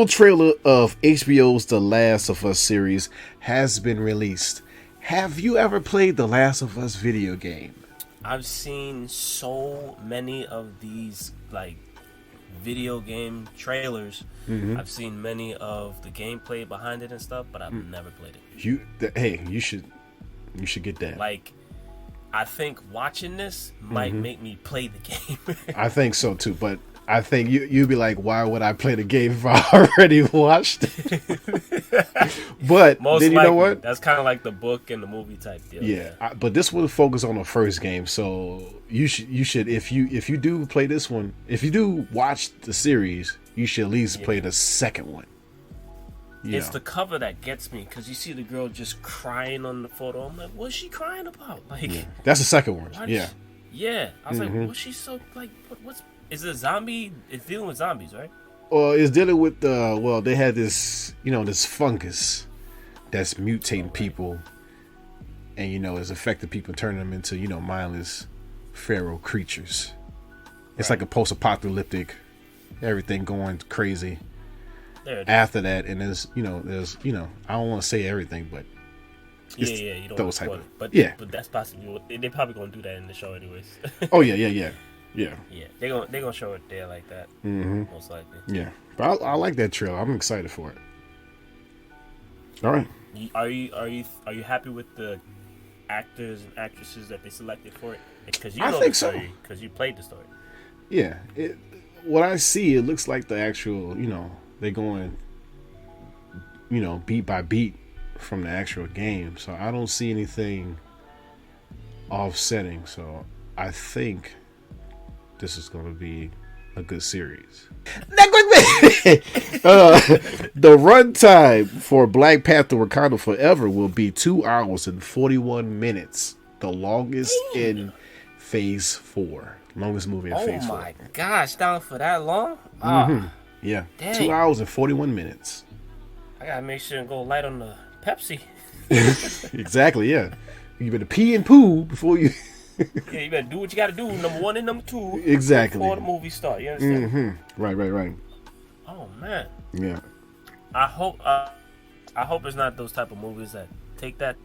trailer of HBO's The Last of Us series has been released. Have you ever played The Last of Us video game? I've seen so many of these like video game trailers. I've seen many of the gameplay behind it and stuff, but I've never played it. You should get that. Like, I think watching this might make me play the game. I think so too, but I think you'd be like, why would I play the game if I already watched it? But most then you likely, know what? That's kind of like the book and the movie type deal. Yeah. But this will focus on the first game, so you should if you do play this one, if you do watch the series, you should at least play the second one. It's the cover that gets me, because you see the girl just crying on the photo. I'm like, what's she crying about? Like, that's the second one. Yeah. I was like, what's she so like? What's is it a zombie? It's dealing with zombies, right? Well, it's dealing with they had this this fungus that's mutating people, and it's affecting people, turning them into mindless feral creatures. It's like a post-apocalyptic, everything going crazy. After that, and there's I don't want to say everything, but you don't those type of, but that's possible. They're probably gonna do that in the show anyways. Oh yeah. They're gonna show it there like that, most likely. Yeah, but I like that trailer. I'm excited for it. All right. Are you happy with the actors and actresses that they selected for it? Because I think the story, because you played the story. Yeah, what I see, it looks like the actual. They're going, beat by beat from the actual game. So I don't see anything offsetting. So I think this is going to be a good series. The runtime for Black Panther: Wakanda Forever will be 2 hours and 41 minutes. the longest in Phase 4. Longest movie in Phase 4. Oh my gosh, down for that long? Yeah. Dang. 2 hours and 41 minutes. I gotta make sure and go light on the Pepsi. Exactly, yeah. You better pee and poo before you... Yeah, you better do what you gotta do, number 1 and number 2. Exactly. Before the movie start, you understand? Right. Oh, man. Yeah. I hope it's not those type of movies that take that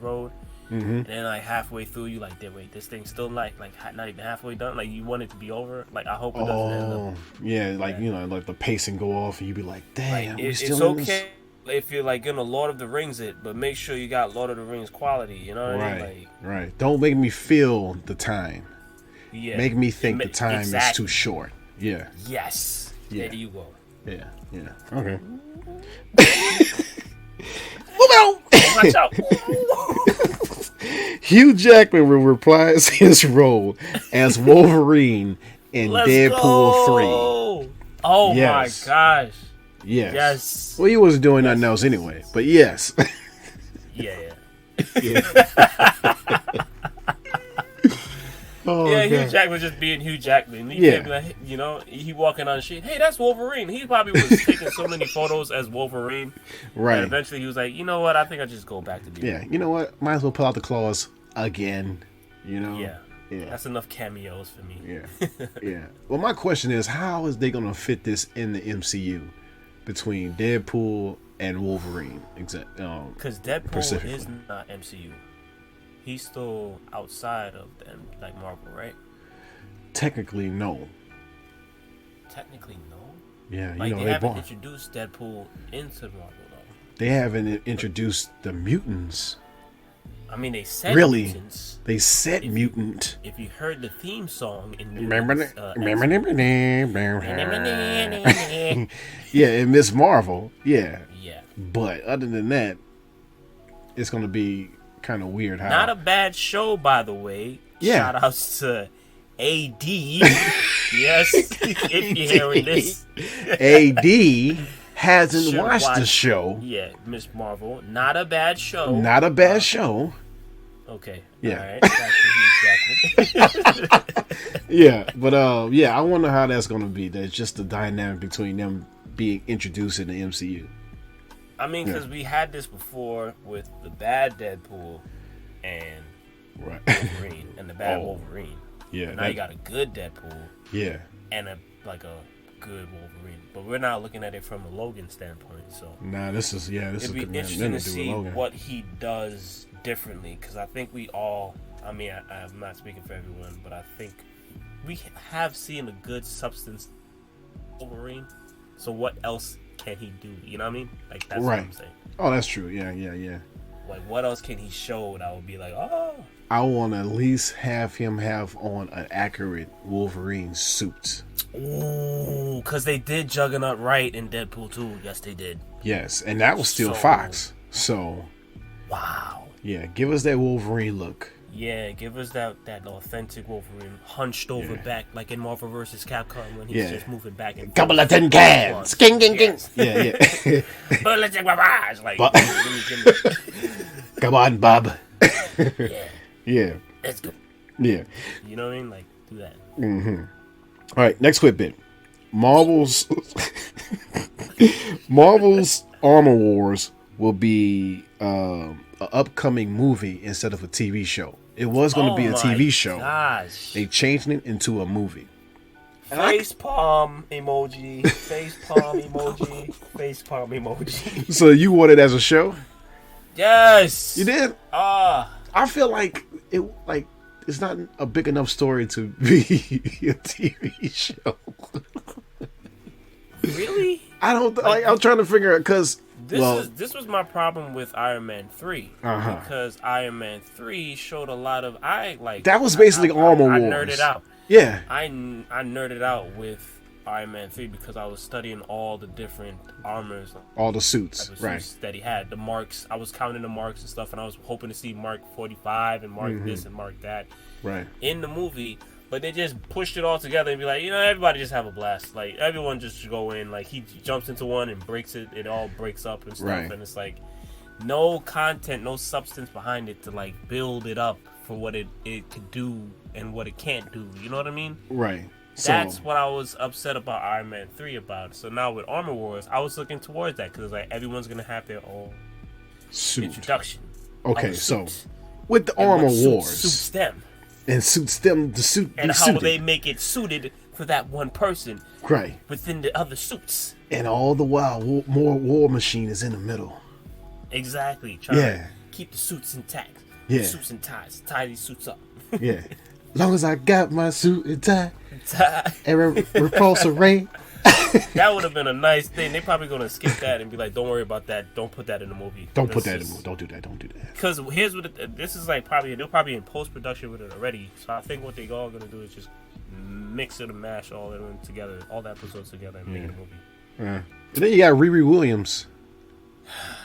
road, and then like halfway through you like, wait, this thing's still like not even halfway done. Like you want it to be over. Like I hope it doesn't end up. Yeah, like you know, like the pacing go off, and you be like, damn, like, it's okay if you're like gonna Lord of the Rings it, but make sure you got Lord of the Rings quality. You know what I mean? Like, right. Don't make me feel the time. Yeah. Make me think the time is too short. Yeah. Yes. Yeah. There you go. Yeah. Okay. Watch out. Hugh Jackman will reprise his role as Wolverine in Deadpool 3. Oh my gosh. Yes. Well, he wasn't doing nothing else anyway, but yes. Yeah. Oh, yeah, Hugh Jackman was just being Hugh Jackman. He can't be like, you know, he walking on shit. Hey, that's Wolverine. He probably was taking so many photos as Wolverine. Right. And eventually he was like, you know what? I think I'll just go back to being. Yeah, you know what? Might as well pull out the claws again. You know? Yeah. That's enough cameos for me. Yeah. Well, my question is, how is they going to fit this in the MCU between Deadpool and Wolverine? Because Deadpool is not MCU. He's still outside of them, like Marvel, right? Technically, no. Technically, no? Yeah, like, you know, they haven't introduced Deadpool into Marvel, though. They haven't introduced the mutants. I mean, they said mutants. They said mutant. If you heard the theme song in yeah, in Miss Marvel, yeah. Yeah. But other than that, it's going to be kind of weird. How not a bad show, by the way. Yeah. Shout outs to AD. Yes, if you're hearing this. AD hasn't watched the show. Yeah, Miss Marvel. Not a bad show. Not a bad show. Okay. Yeah. All right. Yeah, but I wonder how that's going to be. That's just the dynamic between them being introduced in the MCU. I mean, because we had this before with the bad Deadpool and Wolverine and the bad Wolverine. Yeah. Now you got a good Deadpool. Yeah. And a good Wolverine. But we're not looking at it from a Logan standpoint. So this is it'd be interesting to see what he does differently. Because I think we all, I mean, I'm not speaking for everyone, but I think we have seen a good substance Wolverine. So what else can he do? You know what I mean? Like, that's what I'm saying. Oh, that's true. Yeah. Like, what else can he show that would be like, oh? I want to at least have him have on an accurate Wolverine suit. Ooh, because they did Juggernaut right in Deadpool 2. Yes, they did. Yes, and that was still Fox. So, wow. Yeah, give us that Wolverine look. Yeah, give us that authentic Wolverine, hunched over back, like in Marvel vs. Capcom when he's just moving back and forth. Couple of tin cans. King. Yeah. Bullets in barrage. Like, come on, Bob. Yeah. Let's go. Yeah. You know what I mean? Like, do that. Mm-hmm. All right, next quick bit. Marvel's Armor Wars will be an upcoming movie instead of a TV show. It was going to be a TV show. Gosh. They changed it into a movie. Face palm emoji. Face palm emoji. Face palm emoji. So you want it as a show? Yes. You did? I feel like it's not a big enough story to be a TV show. Really? I don't like. I'm trying to figure out because this was my problem with Iron Man 3 because Iron Man 3 showed a lot of that was basically Armor Wars. I nerded out. Yeah, I nerded out with Iron Man 3 because I was studying all the different armors, all the suits, right? That he had, the marks. I was counting the marks and stuff, and I was hoping to see Mark 45 and Mark this and Mark that, right, in the movie. But they just pushed it all together and be like, everybody just have a blast. Like, everyone just go in. Like, he jumps into one and breaks it. It all breaks up and stuff. Right. And it's like, no content, no substance behind it to like build it up for what it could do and what it can't do. You know what I mean? Right. That's what I was upset about Iron Man 3 about. So now with Armor Wars, I was looking towards that because like everyone's gonna have their own introduction. Okay, so with the Armor Wars, suits them and suits them the suit and how they make it suited for that one person, right? Within the other suits, and all the while, more War Machine is in the middle. Exactly. Trying to keep the suits intact. Yeah. Suits and ties. Tie these suits up. Yeah. Long as I got my suit and tie. And repulsor ray. That would have been a nice thing. They probably gonna skip that and be like, "Don't worry about that. Don't put that in the movie. Don't put that in the movie. Don't do that. Don't do that." Because here's what this is like. They're probably in post production with it already. So I think what they all gonna do is just mix it and mash all of them together, all the episodes together, and make it a movie. And then you got Riri Williams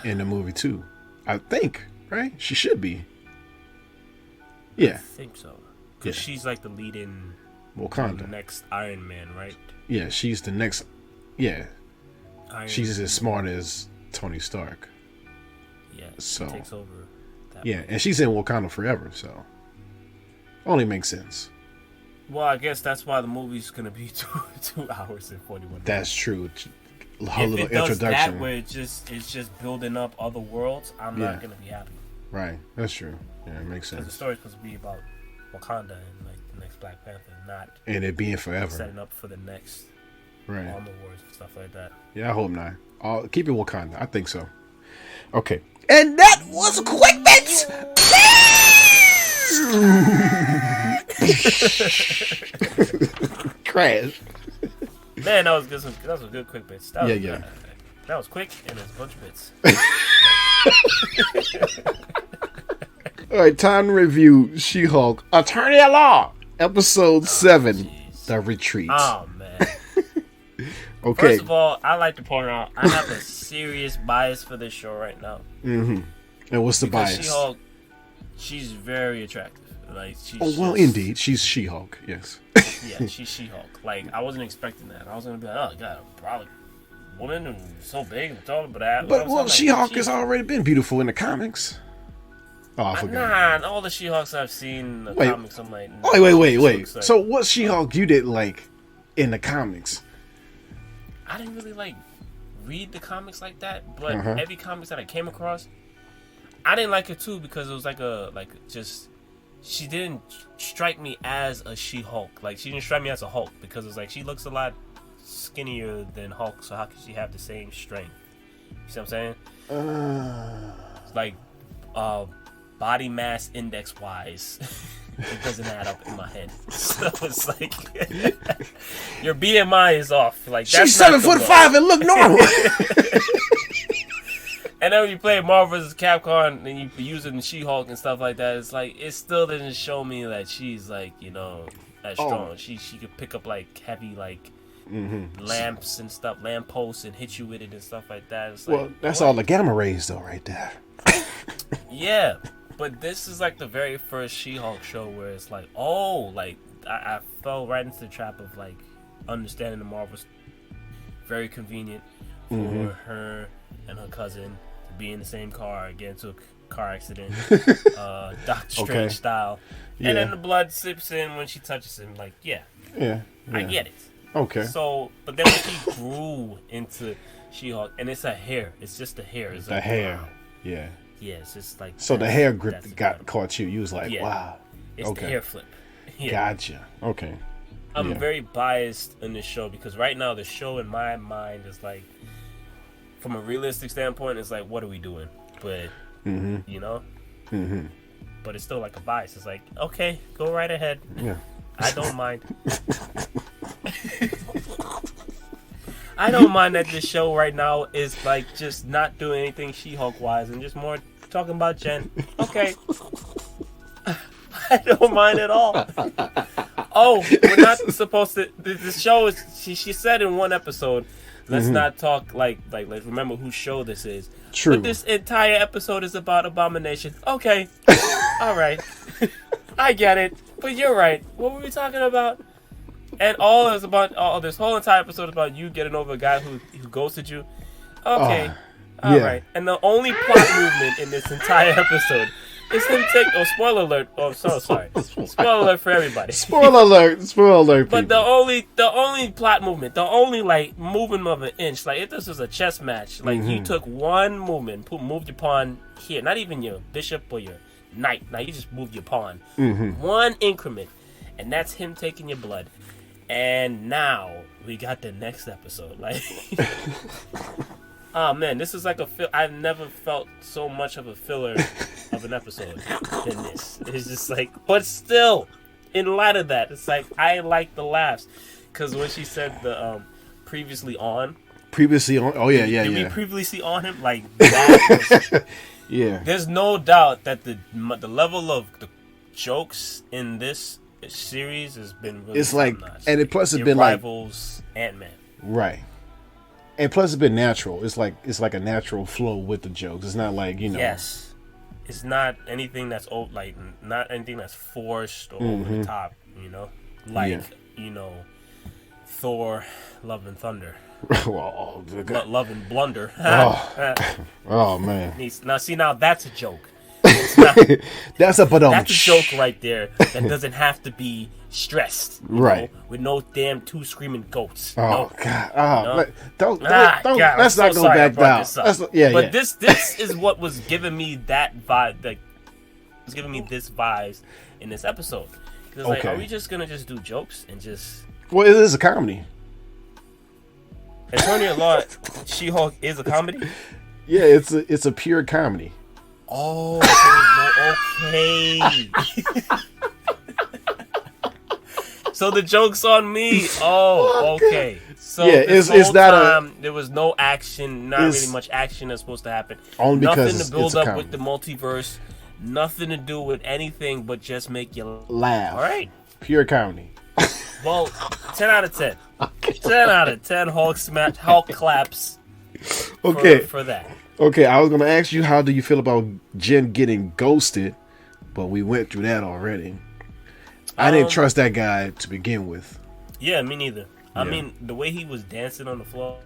in the movie too. I think, right? She should be. Yeah, I think so. Because she's like the lead in Wakanda, the next Iron Man, right? Yeah, she's the next. Yeah, she's Man. As smart as Tony Stark. Yeah, so takes over. And she's in Wakanda forever, so only makes sense. Well, I guess that's why the movie's gonna be 2 hours and 41 minutes. That's true. Her little introduction. That where it's just building up other worlds, I'm not gonna be happy. Right, that's true. Yeah, it makes sense. The story's supposed to be about Wakanda and like the next Black Panther, not and it being forever, setting up for the next Armor Wars and stuff like that. Yeah, I hope not. I'll keep it Wakanda. I think so. Okay, and that was Quick Bits. Crash. Man, that was good. That was a good Quick Bits. That was, that was quick and there's a bunch of bits. All right, time to review She-Hulk Attorney at Law, Episode 7, The Retreat. Oh, man. Okay. First of all, I like to point out, I have a serious bias for this show right now. Mm-hmm. And what's the bias? She-Hulk, she's very attractive. Like, indeed. She's She-Hulk, yes. Yeah, she's She-Hulk. Like, I wasn't expecting that. I was going to be like, oh, God, probably woman and so big and tall, but She-Hulk has already been beautiful in the comics. Oh, I forgot. Nah, all the She-Hulks I've seen in the comics, I'm like... Nah, wait. So what She-Hulk you didn't like in the comics? I didn't really, like, read the comics like that, but every comics that I came across, I didn't like her, too, because it was she didn't strike me as a She-Hulk. Like, she didn't strike me as a Hulk, because it's like, she looks a lot skinnier than Hulk, so how can she have the same strength? You see what I'm saying? It's like, body mass index wise, it doesn't add up in my head. So it's like your BMI is off. Like that's she's 7'5" and look normal. And then when you play Marvel vs. Capcom and you using She-Hulk and stuff like that, it's like it still doesn't show me that she's like that strong. She could pick up like heavy like lamps and stuff, lamp posts and hit you with it and stuff like that. It's like, that's all the gamma rays though, right there. Yeah. But this is like the very first She-Hulk show where it's like, I fell right into the trap of like understanding the Marvels. Very convenient for her and her cousin to be in the same car, get into a car accident, Doctor Strange style. Yeah. And then the blood sips in when she touches him. Like, I get it. Okay. So, but then when she grew into She-Hulk, and it's her hair. It's just the hair. It's the hair. Wow. Yeah. Yeah, it's just like... So the hair grip caught you. You was like, wow. It's the hair flip. Yeah. Gotcha. Okay. I'm very biased in this show because right now the show in my mind is like, from a realistic standpoint, it's like, what are we doing? But, you know? But it's still like a bias. It's like, okay, go right ahead. Yeah. I don't mind. I don't mind that this show right now is like just not doing anything She-Hulk wise and just more talking about Jen. Okay. I don't mind at all. Oh, we're not supposed to. The show is. She said in one episode, let's not talk like remember whose show this is. True. But this entire episode is about Abomination. Okay. All right. I get it. But you're right. What were we talking about? And this whole entire episode is about you getting over a guy who ghosted you. Okay. All right. And the only plot movement in this entire episode is him take. Oh, spoiler alert! Oh, so sorry. Spoiler alert for everybody. Spoiler alert! Spoiler alert! But the only plot movement, the only like movement of an inch, like if this was a chess match, like you took one movement, moved your pawn here, not even your bishop or your knight. Now you just moved your pawn, one increment, and that's him taking your blood. And now we got the next episode, like. Oh man, this is like I've never felt so much of a filler of an episode than this. It's just like, but still, in light of that, it's like I like the laughs because when she said the previously on. Oh yeah. Did we previously on him like that? Was, yeah. There's no doubt that the level of the jokes in this series has been really. It's like, notch. and it plus it's been rivals Ant-Man. Right. And plus, it's been natural. It's like a natural flow with the jokes. It's not like, you know. Yes, it's not anything that's not anything that's forced or over the top. You know, like you know, Thor, Love and Thunder. Love and Blunder. Oh man. Now that's a joke. That's a joke right there that doesn't have to be stressed, right? Know, with no damn two screaming goats. Oh God! Don't. God, let's not go back down. But this is what was giving me that vibe. That was giving me this vibes in this episode. Because like, are we just gonna do jokes and just? Well, it is a comedy. Antonia Law, She-Hulk is a comedy. Yeah, it's a pure comedy. Oh, okay. So the joke's on me. Oh, okay. So yeah, it's not there was no action, not really much action that's supposed to happen. Only because nothing to build up with the multiverse. Nothing to do with anything but just make you laugh. All right. Pure comedy. Well, 10 out of 10. 10 out of 10 Hulk claps. Okay. For that. Okay, I was gonna ask you, how do you feel about Jen getting ghosted, but we went through that already. I didn't trust that guy to begin with. Yeah, me neither. Yeah. I mean, the way he was dancing on the floor.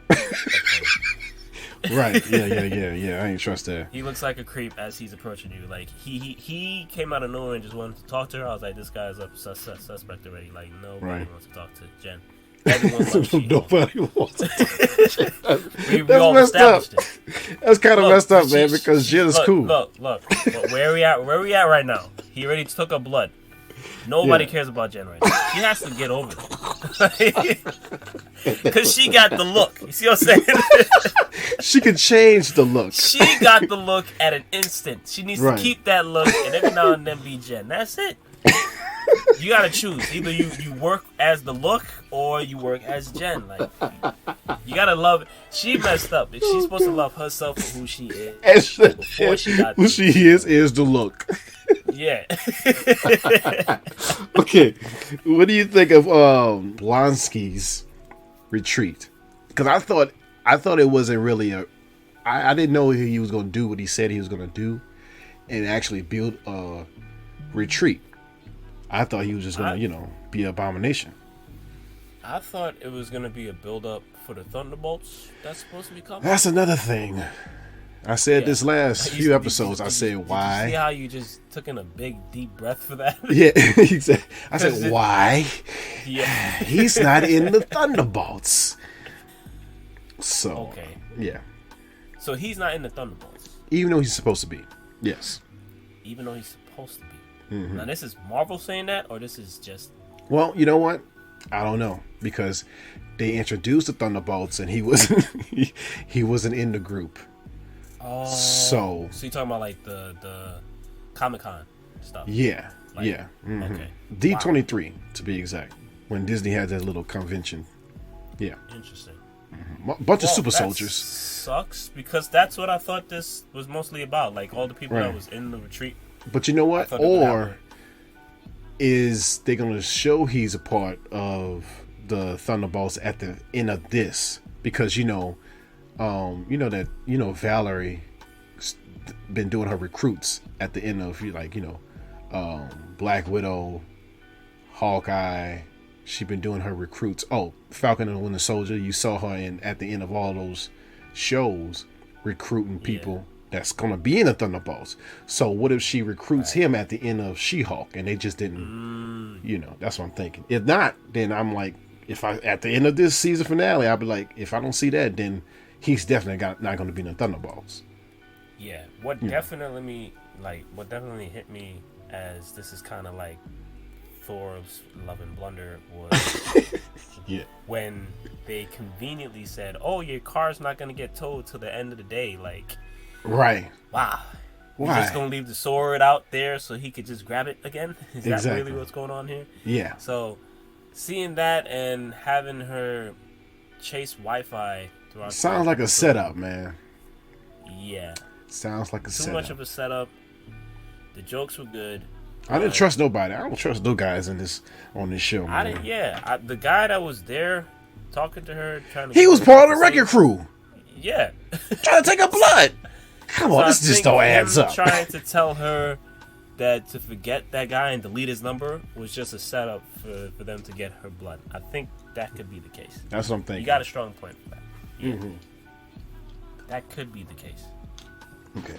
Right. Yeah. I ain't trust that. He looks like a creep as he's approaching you. Like he came out of nowhere and just wanted to talk to her. I was like, this guy's a suspect already. Like nobody wants to talk to Jen. Nobody wants to. we all established it. That's kind of messed up, man, because Jen is cool. Look. Where we at right now? He already took her blood. Nobody cares about Jen right now. She has to get over it. Because she got the look. You see what I'm saying? She can change the look. She got the look at an instant. She needs to keep that look and every now and then be Jen. That's it. You gotta choose. Either you work as the look or you work as Jen. Like you gotta love it. She messed up. She's supposed to love herself for who she is. Before she got who she is the look. Yeah. Okay. What do you think of Blonsky's retreat? Because I thought it wasn't really I didn't know he was gonna do what he said he was gonna do and actually build a retreat. I thought he was just gonna, be an abomination. I thought it was gonna be a build up for the Thunderbolts that's supposed to be coming. That's another thing. I said this last few episodes. I said why. Did you see how you just took in a big deep breath for that? Yeah, I said why. Yeah, he's not in the Thunderbolts. So okay, yeah. So he's not in the Thunderbolts, even though he's supposed to be. Yes. Even though he's supposed to be. Now this is Marvel saying that, or this is just. Well, you know what? I don't know, because they introduced the Thunderbolts and he wasn't he wasn't in the group. Oh, so you're talking about like the Comic-Con stuff? Yeah, like, yeah. Okay. D23 to be exact, when Disney had that little convention. Yeah. Interesting. Bunch of super soldiers. Sucks because that's what I thought this was mostly about. Like all the people that was in the retreat. But you know what? Or is they going to show he's a part of the Thunderbolts at the end of this? Because Valerie been doing her recruits at the end of Black Widow, Hawkeye. She been doing her recruits. Oh, Falcon and the Winter Soldier. You saw her at the end of all those shows. recruiting people that's going to be in the Thunderbolts. So what if she recruits him at the end of She-Hulk and they just didn't, that's what I'm thinking. If not, then I'm like, if I, at the end of this season finale, I'll be like, if I don't see that, then he's definitely not going to be in the Thunderbolts. Yeah. What definitely hit me as this is kind of like Thor's love and blunder was when they conveniently said, "Oh, your car's not gonna get towed till the end of the day." Like, right? Wow. Why? You're just gonna leave the sword out there so he could just grab it again? Is that Exactly. really what's going on here? Yeah. So, seeing that and having her chase Wi-Fi throughout sounds like a setup, man. Yeah. Sounds like a setup. Too much of a setup. The jokes were good. I didn't trust nobody. I don't trust no guys on this show, man. I didn't. Yeah, the guy that was there talking to her, trying to. He was part of the wrecking crew. Yeah. Trying to take her blood. Come on, this just don't adds up. Trying to tell her that to forget that guy and delete his number was just a setup for them to get her blood. I think that could be the case. That's what I'm thinking. You got a strong point for that. Yeah. Mm-hmm. That could be the case. Okay.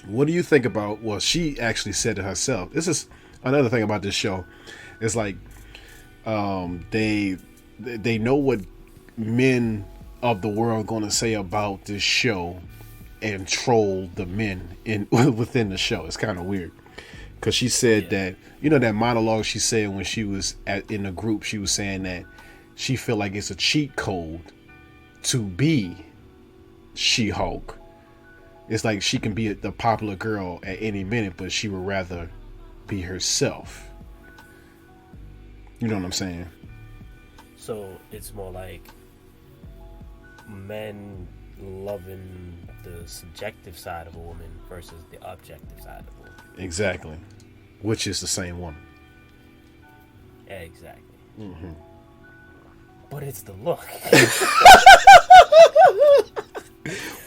What do you think about, well, she actually said it herself. This is another thing about this show. It's like they know what men of the world are going to say about this show and troll the men within the show. It's kind of weird. Because she said that, that monologue she said when she was in the group, she was saying that she feel like it's a cheat code to be She-Hulk. It's like she can be the popular girl at any minute, but she would rather be herself. You know what I'm saying? So it's more like men loving the subjective side of a woman versus the objective side of a woman. Exactly. Which is the same woman. Exactly. Mm-hmm. But it's the look.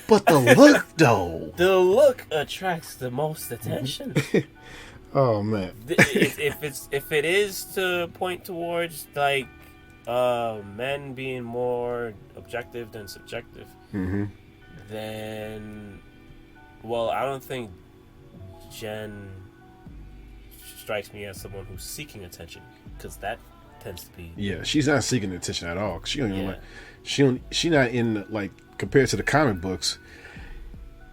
But the look, though. The look attracts the most attention. Oh man. If it is to point towards like men being more objective than subjective, then I don't think Jen strikes me as someone who's seeking attention, because that tends to be she's not seeking attention at all. She don't even like she not in like, compared to the comic books,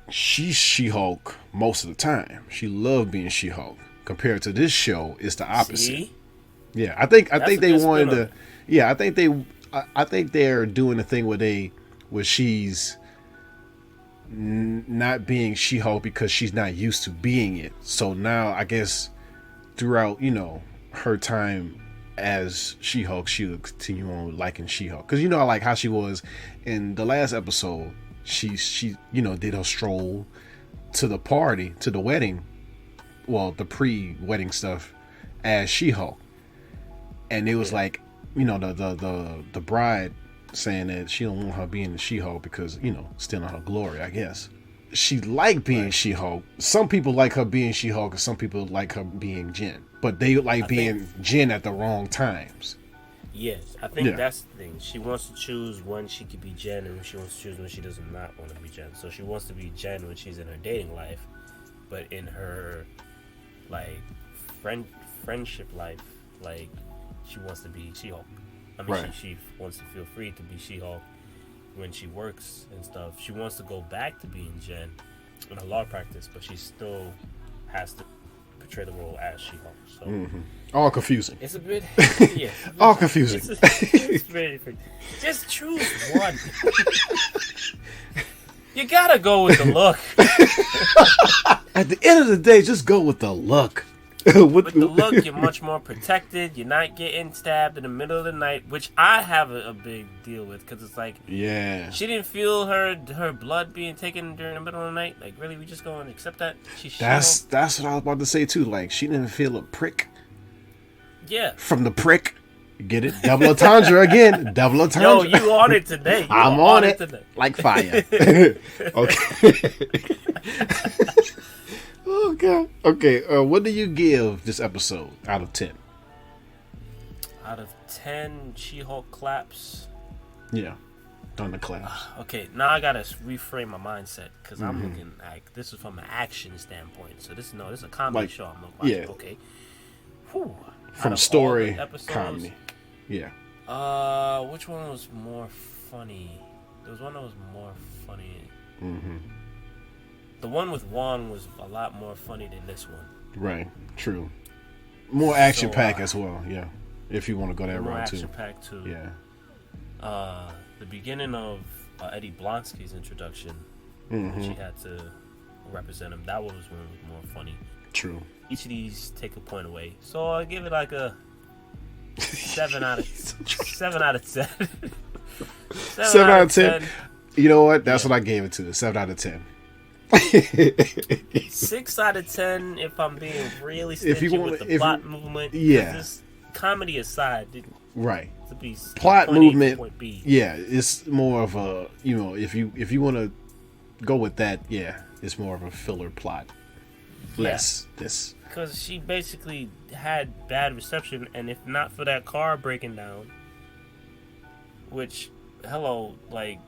she's She-Hulk most of the time. She loved being She-Hulk. Compared to this show, it's the opposite. See? Yeah, I think they wanted to. Yeah, I think they're doing the thing where she's not being She-Hulk because she's not used to being it. So now I guess throughout her time as She-Hulk, she would continue on liking She-Hulk, because I like how she was in the last episode. She did her stroll to the party, to the wedding, the pre-wedding stuff as She-Hulk, and it was like the bride saying that she don't want her being the She-Hulk because still in her glory, I guess. She liked being She-Hulk. Some people like her being She-Hulk, and some people like her being Jen. But they like being Jen at the wrong times. Yes, I think that's the thing. She wants to choose when she could be Jen, and she wants to choose when she does not want to be Jen. So she wants to be Jen when she's in her dating life, but in her like friendship life, like she wants to be She-Hulk. I mean, she wants to feel free to be She-Hulk when she works and stuff. She wants to go back to being Jen in her law practice, but she still has to portray the role as She-Hulk. So all confusing. It's a bit all confusing. It's very just choose one. You gotta go with the look. At the end of the day, just go with the look. With the look, you're much more protected. You're not getting stabbed in the middle of the night, which I have a big deal with, because it's like, she didn't feel her blood being taken during the middle of the night. Like, really, we just go and accept that? That's what I was about to say too. Like, she didn't feel a prick. Yeah. From the prick. Get it? Double entendre again. Double entendre. Yo, you on it today. I'm on it today. Like fire. Okay. Oh god. Okay. What do you give this episode out of 10? Out of 10 She-Hulk claps. Yeah. Thunderclaps. Okay, now I gotta reframe my mindset because I'm looking like this is from an action standpoint. So this is a comedy show I'm watching. Yeah. Okay. Whew. From story, comedy. Yeah. Which one was more funny? There was one that was more funny. The one with Juan was a lot more funny than this one. Right. True. More action pack as well. Yeah. If you want to go that route too. More action pack too. Yeah. The beginning of Eddie Blonsky's introduction, when she had to represent him, that one was more funny. True. Each of these take a point away, so I give it like a 7 out of 7 out of 10. 7 out of 10. You know what? That's what I gave it to. 7 out of 10. 6 out of 10 if I'm being really stingy with the plot movement. Yeah. This comedy aside, right. To be plot point movement. A, point B. Yeah, it's more of a, if you want to go with that, yeah, it's more of a filler plot. Less this. Because she basically had bad reception, and if not for that car breaking down, which, like,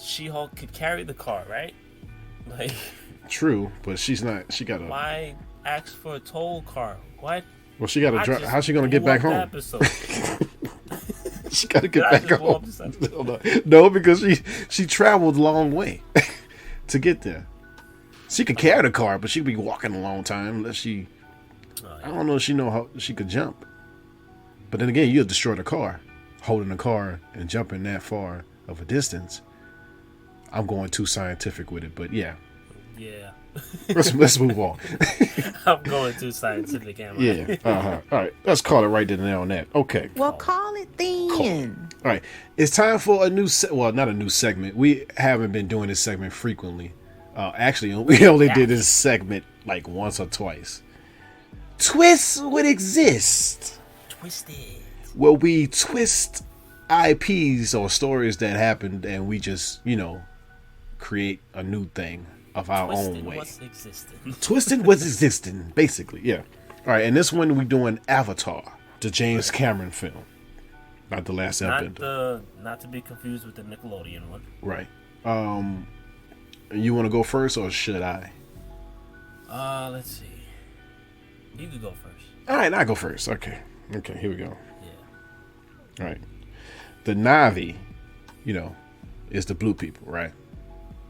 She-Hulk could carry the car, right? Like, true, but she's not. She got a. Why ask for a toll car? What? Well, she got to drive. How's she gonna get back home? She got to get back home. No, because she traveled a long way to get there. She could carry the car, but she'd be walking a long time unless she. I don't know if she know how she could jump. But then again, you'll destroy the car, holding the car and jumping that far of a distance. I'm going too scientific with it, but yeah. Yeah. let's move on. I'm going too scientific, am I? Yeah. All right. Let's call it right then and there on that. Okay. Well, call it then. All right. It's time for a new not a new segment. We haven't been doing this segment frequently. Actually, we only did this segment like once or twice. TWIZT would exist. Twisted. Where we twist IPs or stories that happened and we just, create a new thing of our own way. Twisted what's existing, basically, yeah. All right, and this one we're doing Avatar, the James Cameron film. Not the last Airbender. Not to be confused with the Nickelodeon one. Right. You want to go first or should I? Let's see. You could go first. All right, I'll go first. Okay, here we go. Yeah. All right. The Na'vi, is the blue people, right?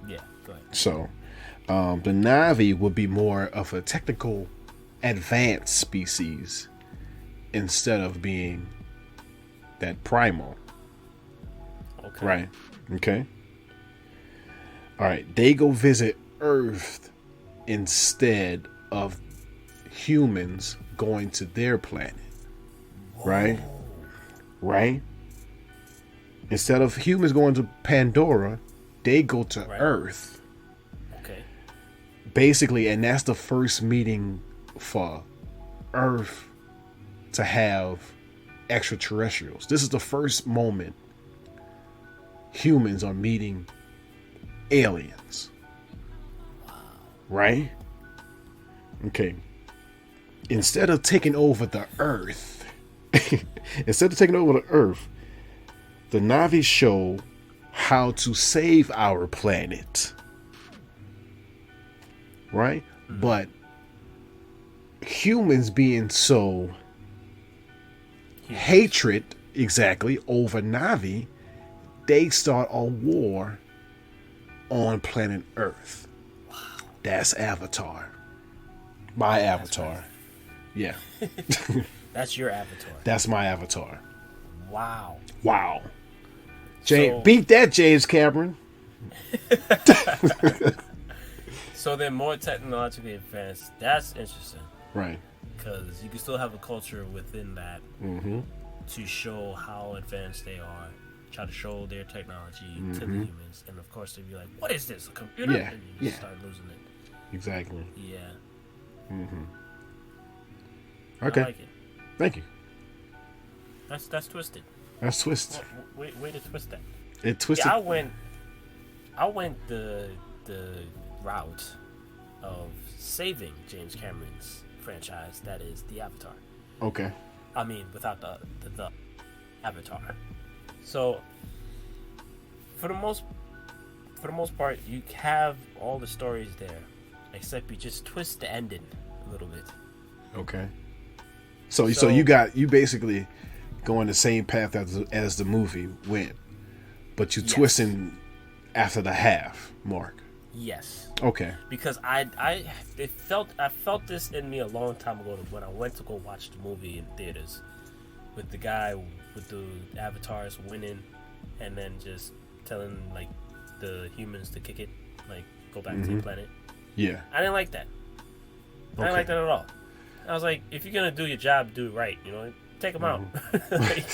Yeah, go ahead. So, the Na'vi would be more of a technical, advanced species instead of being that primal. Okay. Right. Okay. All right. They go visit Earth instead of humans going to their planet. Whoa. Right. Instead of humans going to Pandora, they go to Earth. Okay. Basically, and that's the first meeting for Earth to have extraterrestrials. This is the first moment humans are meeting aliens. Wow. Right? Okay. Instead of taking over the Earth, the Na'vi show how to save our planet. Right? Mm-hmm. But humans being so hatred exactly over Na'vi, they start a war on planet Earth. Wow. That's Avatar. My Avatar. Right. Yeah. That's your Avatar. That's my Avatar. Wow. Beat that, James Cameron. So they're more technologically advanced. That's interesting. Right. Because you can still have a culture within that to show how advanced they are. Try to show their technology to the humans. And of course they'd be like, what is this? A computer? Yeah. And you just start losing it. Exactly. Yeah. Okay. I like it. Thank you. That's twisted. That's twist. Way to twist that. It twisted. Yeah, I went the route of saving James Cameron's franchise, that is the Avatar. Okay. I mean, without the Avatar. So, for the most part, you have all the stories there, except you just twist the ending a little bit. Okay. So you basically going the same path as the movie went, but you twisting after the half mark. Yes. Okay. Because I felt this in me a long time ago when I went to go watch the movie in theaters with the guy with the avatars winning and then just telling like the humans to kick it, like go back to the planet. Yeah. I didn't like that. I didn't like that at all. I was like, if you're gonna do your job, do it right. You know, take them out. Like,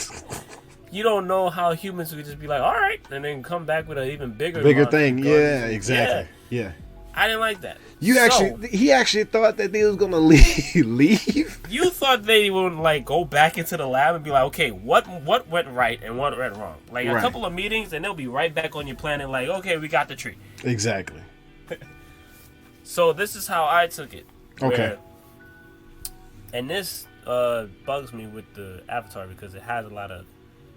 you don't know how humans would just be like, all right, and then come back with an even bigger thing. Yeah, exactly. Yeah. I didn't like that. He actually thought that they was gonna leave. You thought they would like go back into the lab and be like, okay, what went right and what went wrong? Like a couple of meetings, and they'll be right back on your planet. Like, okay, we got the tree. Exactly. So this is how I took it. Okay. And this bugs me with the Avatar because it has a lot of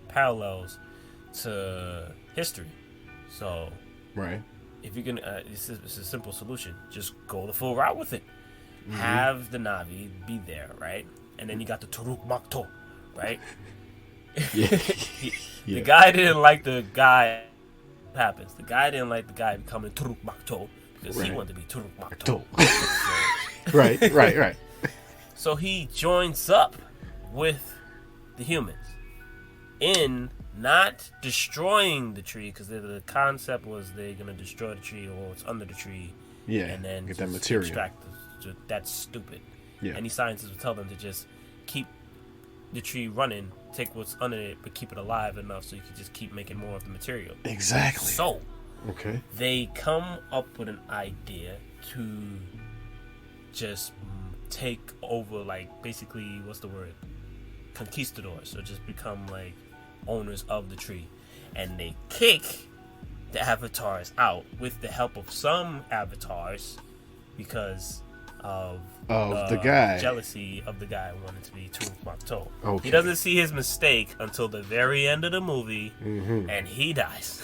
parallels to history. So, if you're gonna, it's a simple solution. Just go the full route with it. Have the Navi be there, right? And then you got the Turuk Makto, right? The guy didn't like the guy. What happens? The guy didn't like the guy becoming Turuk Makto because he wanted to be Turuk Makto. Right. So he joins up with the humans in not destroying the tree, because the concept was they're going to destroy the tree or what's under the tree. Yeah, and then get that material. Extract that's stupid. Yeah. Any scientists would tell them to just keep the tree running, take what's under it, but keep it alive enough so you can just keep making more of the material. Exactly. So, they come up with an idea to just take over, like, basically, what's the word? Conquistadors. So just become, like, owners of the tree. And they kick the avatars out with the help of some avatars because of the guy. Jealousy of the guy who wanted to be Turuk Makto. Okay. He doesn't see his mistake until the very end of the movie, and he dies.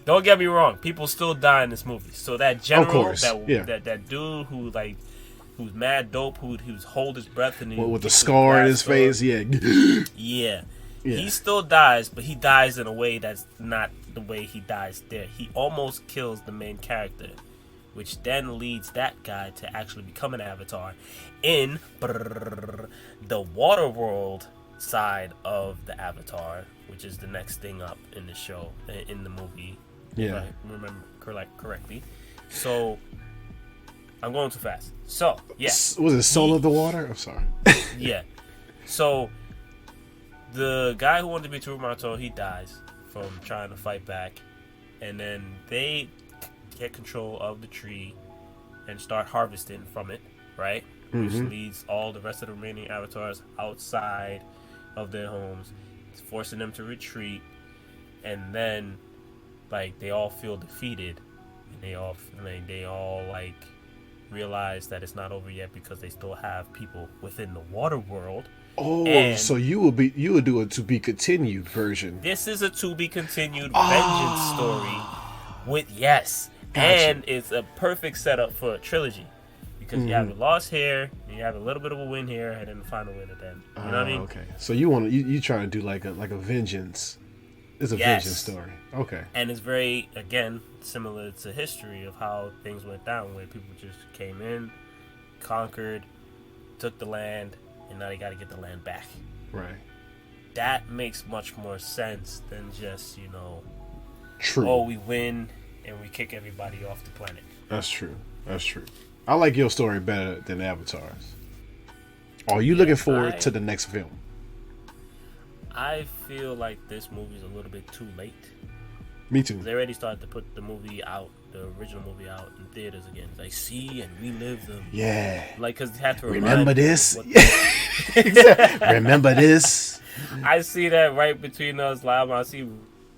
Don't get me wrong, people still die in this movie. So that general, that dude who's mad dope, who's hold his breath and with the scar in his face, yeah. He still dies, but he dies in a way that's not the way he dies there. He almost kills the main character, which then leads that guy to actually become an avatar in the water world side of the Avatar, which is the next thing up in the show, in the movie. Yeah. If I remember correctly. So, I'm going too fast. So, yeah. Was it Soul of the Water? I'm sorry. Yeah. So, the guy who wanted to be Turumato, he dies from trying to fight back. And then they get control of the tree and start harvesting from it, right? Which leads all the rest of the remaining avatars outside of their homes, forcing them to retreat. And then, like, they all feel defeated. And they all like realize that it's not over yet because they still have people within the water world. Oh, and so you would do a to be continued version. This is a to be continued vengeance story with Gotcha. And it's a perfect setup for a trilogy because you have a loss here, and you have a little bit of a win here, and then the final win at the end. You know what I mean? Okay. So you trying to do like a vengeance. It's a vengeance story. Okay. And it's very, again, similar to history of how things went down, where people just came in, conquered, took the land, and now they got to get the land back. Right. That makes much more sense than just, True. Oh, we win and we kick everybody off the planet. That's true. I like your story better than Avatar's. Are you looking forward to the next film? I feel like this movie's a little bit too late. Me too. They already started to put the movie out, the original movie out in theaters again. Like, see and relive them. Yeah. Like, because they have to remember this. Remember this. I see that right between us live. I see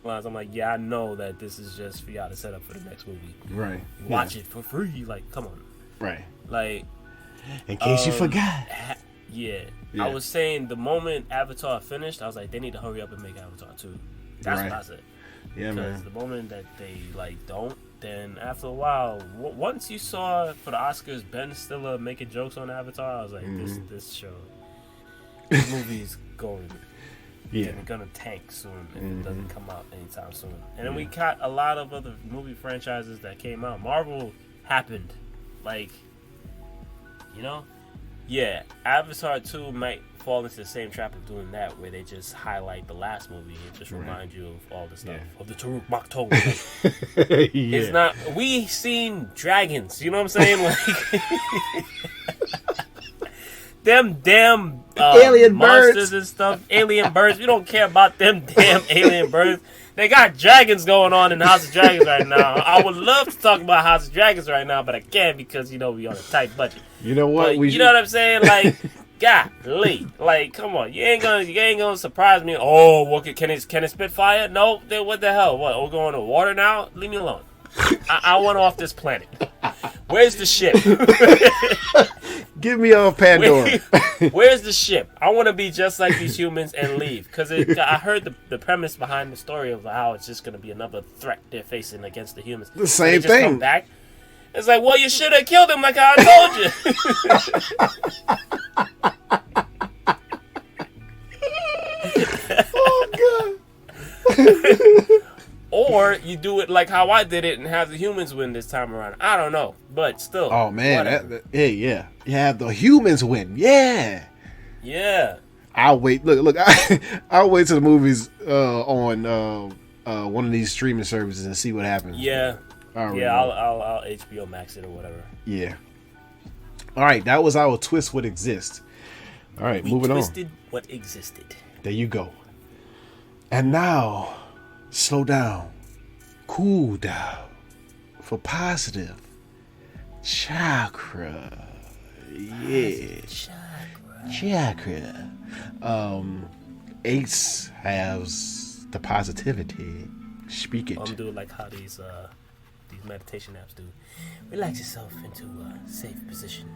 lines. I'm like, yeah, I know that this is just for y'all to set up for the next movie. Right. Watch it for free. Like, come on. Right. Like, in case you forgot. Yeah. I was saying the moment Avatar finished, I was like, they need to hurry up and make Avatar 2. That's what I said. Yeah, because man. the moment that they like don't, then after a while, once you saw for the Oscars Ben Stiller making jokes on Avatar, I was like, this show, this movie's going. Yeah. And it's gonna tank soon if it doesn't come out anytime soon. And then we got a lot of other movie franchises that came out. Marvel happened, like, you know, yeah. Avatar 2 might fall into the same trap of doing that, where they just highlight the last movie and just remind you of all the stuff of the Taruk Makto. It's not. We seen dragons. You know what I'm saying? Like. Them damn alien monsters birds and stuff, alien birds. We don't care about them damn alien birds. They got dragons going on in House of Dragons right now. I would love to talk about House of Dragons right now, but I can't because we on a tight budget. You know what? But you know what I'm saying? Like, golly, like, come on, you ain't gonna surprise me. Oh, what can it spit fire? No, then what the hell? What? We're going to water now? Leave me alone. I want off this planet. Where's the ship? Get me off Pandora. Where's the ship? I want to be just like these humans and leave. Because I heard the premise behind the story of how it's just going to be another threat they're facing against the humans. The same just thing. Come back. It's like, well, you should have killed him like I told you. Oh, God. Or you do it like how I did it and have the humans win this time around. I don't know. But still. Oh, man. Yeah. You have the humans win. Yeah. Yeah. I'll wait. Look. I'll wait till the movie's on one of these streaming services and see what happens. Yeah. I'll HBO Max it or whatever. Yeah. All right. That was our twist what exists. All right. Moving on. Twisted what existed. There you go. And now, slow down. Cool down. For positive. Chakra. Yeah. Chakra. Ace has the positivity. Speak it. I'm doing like how these meditation apps do. Relax yourself into a safe position.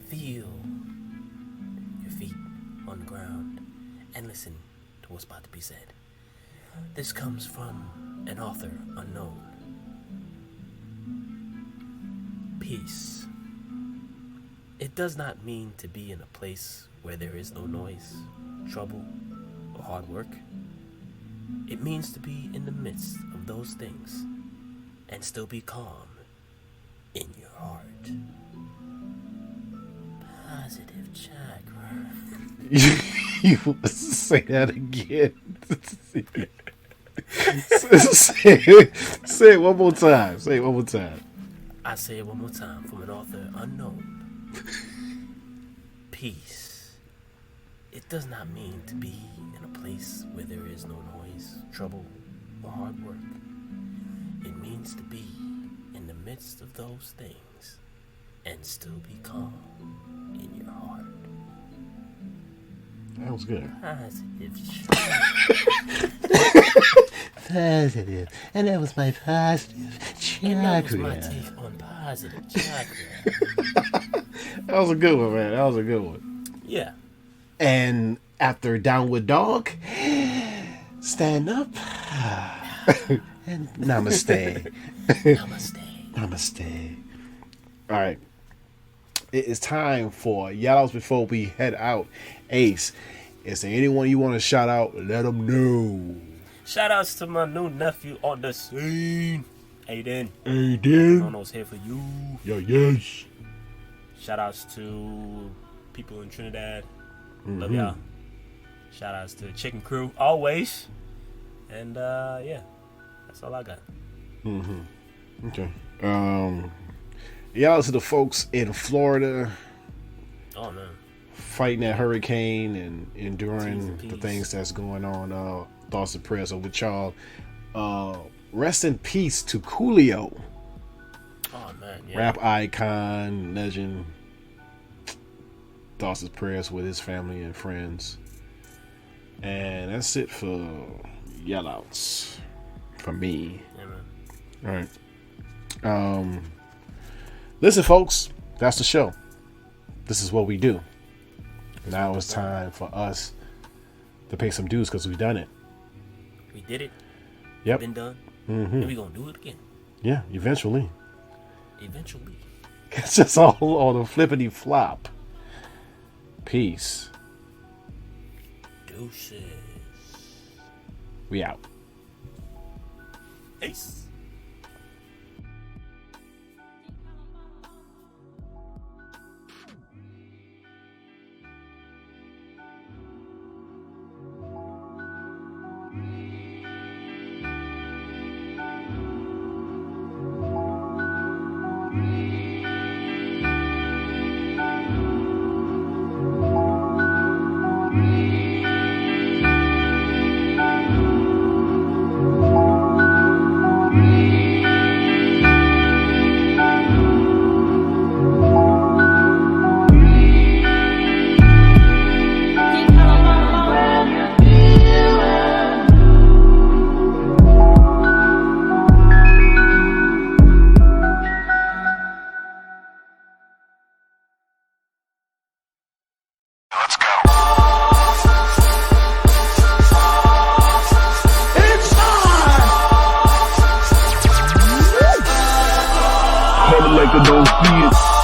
Feel your feet on the ground and listen to what's about to be said. This comes from an author unknown. Peace. It does not mean to be in a place where there is no noise, trouble, or hard work. It means to be in the midst of those things and still be calm in your heart. Positive chakra. You must say that again. Say it one more time. Say it one more time. I say it one more time from an author unknown. Peace. It does not mean to be in a place where there is no noise, trouble, or hard work. It means to be in the midst of those things and still be calm in your heart. That was good. Positive. And that was my positive chakra. And that was my take on positive chakra. That was a good one, man. That was a good one. Yeah. And after Downward Dog, stand up and namaste. Namaste. Namaste. All right. It is time for yellows before we head out. Ace, is there anyone you want to shout out? Let them know. Shout outs to my new nephew on the scene, Aiden. Aiden. Nono's here for you. Yes. Shout outs to people in Trinidad. Love y'all. Shout outs to Chicken Crew, always. And yeah, that's all I got. Okay. Y'all to the folks in Florida. Oh man. Fighting that hurricane and enduring Peace. the things that's going on. Thoughts and prayers are with y'all. Rest in peace to Coolio. Oh man, yeah. Rap icon, legend. Thoughts and prayers with his family and friends. And that's it for yellouts for me. Yeah, man. All right. Listen, folks, that's the show. This is what we do. Now it's time for us to pay some dues because we've done it. We did it. Yep. Been done. Mm-hmm. And we're gonna do it again. Yeah, eventually. Eventually. It's just all on the flippity flop. Peace. Deuces. We out. Peace. Like a don't see it.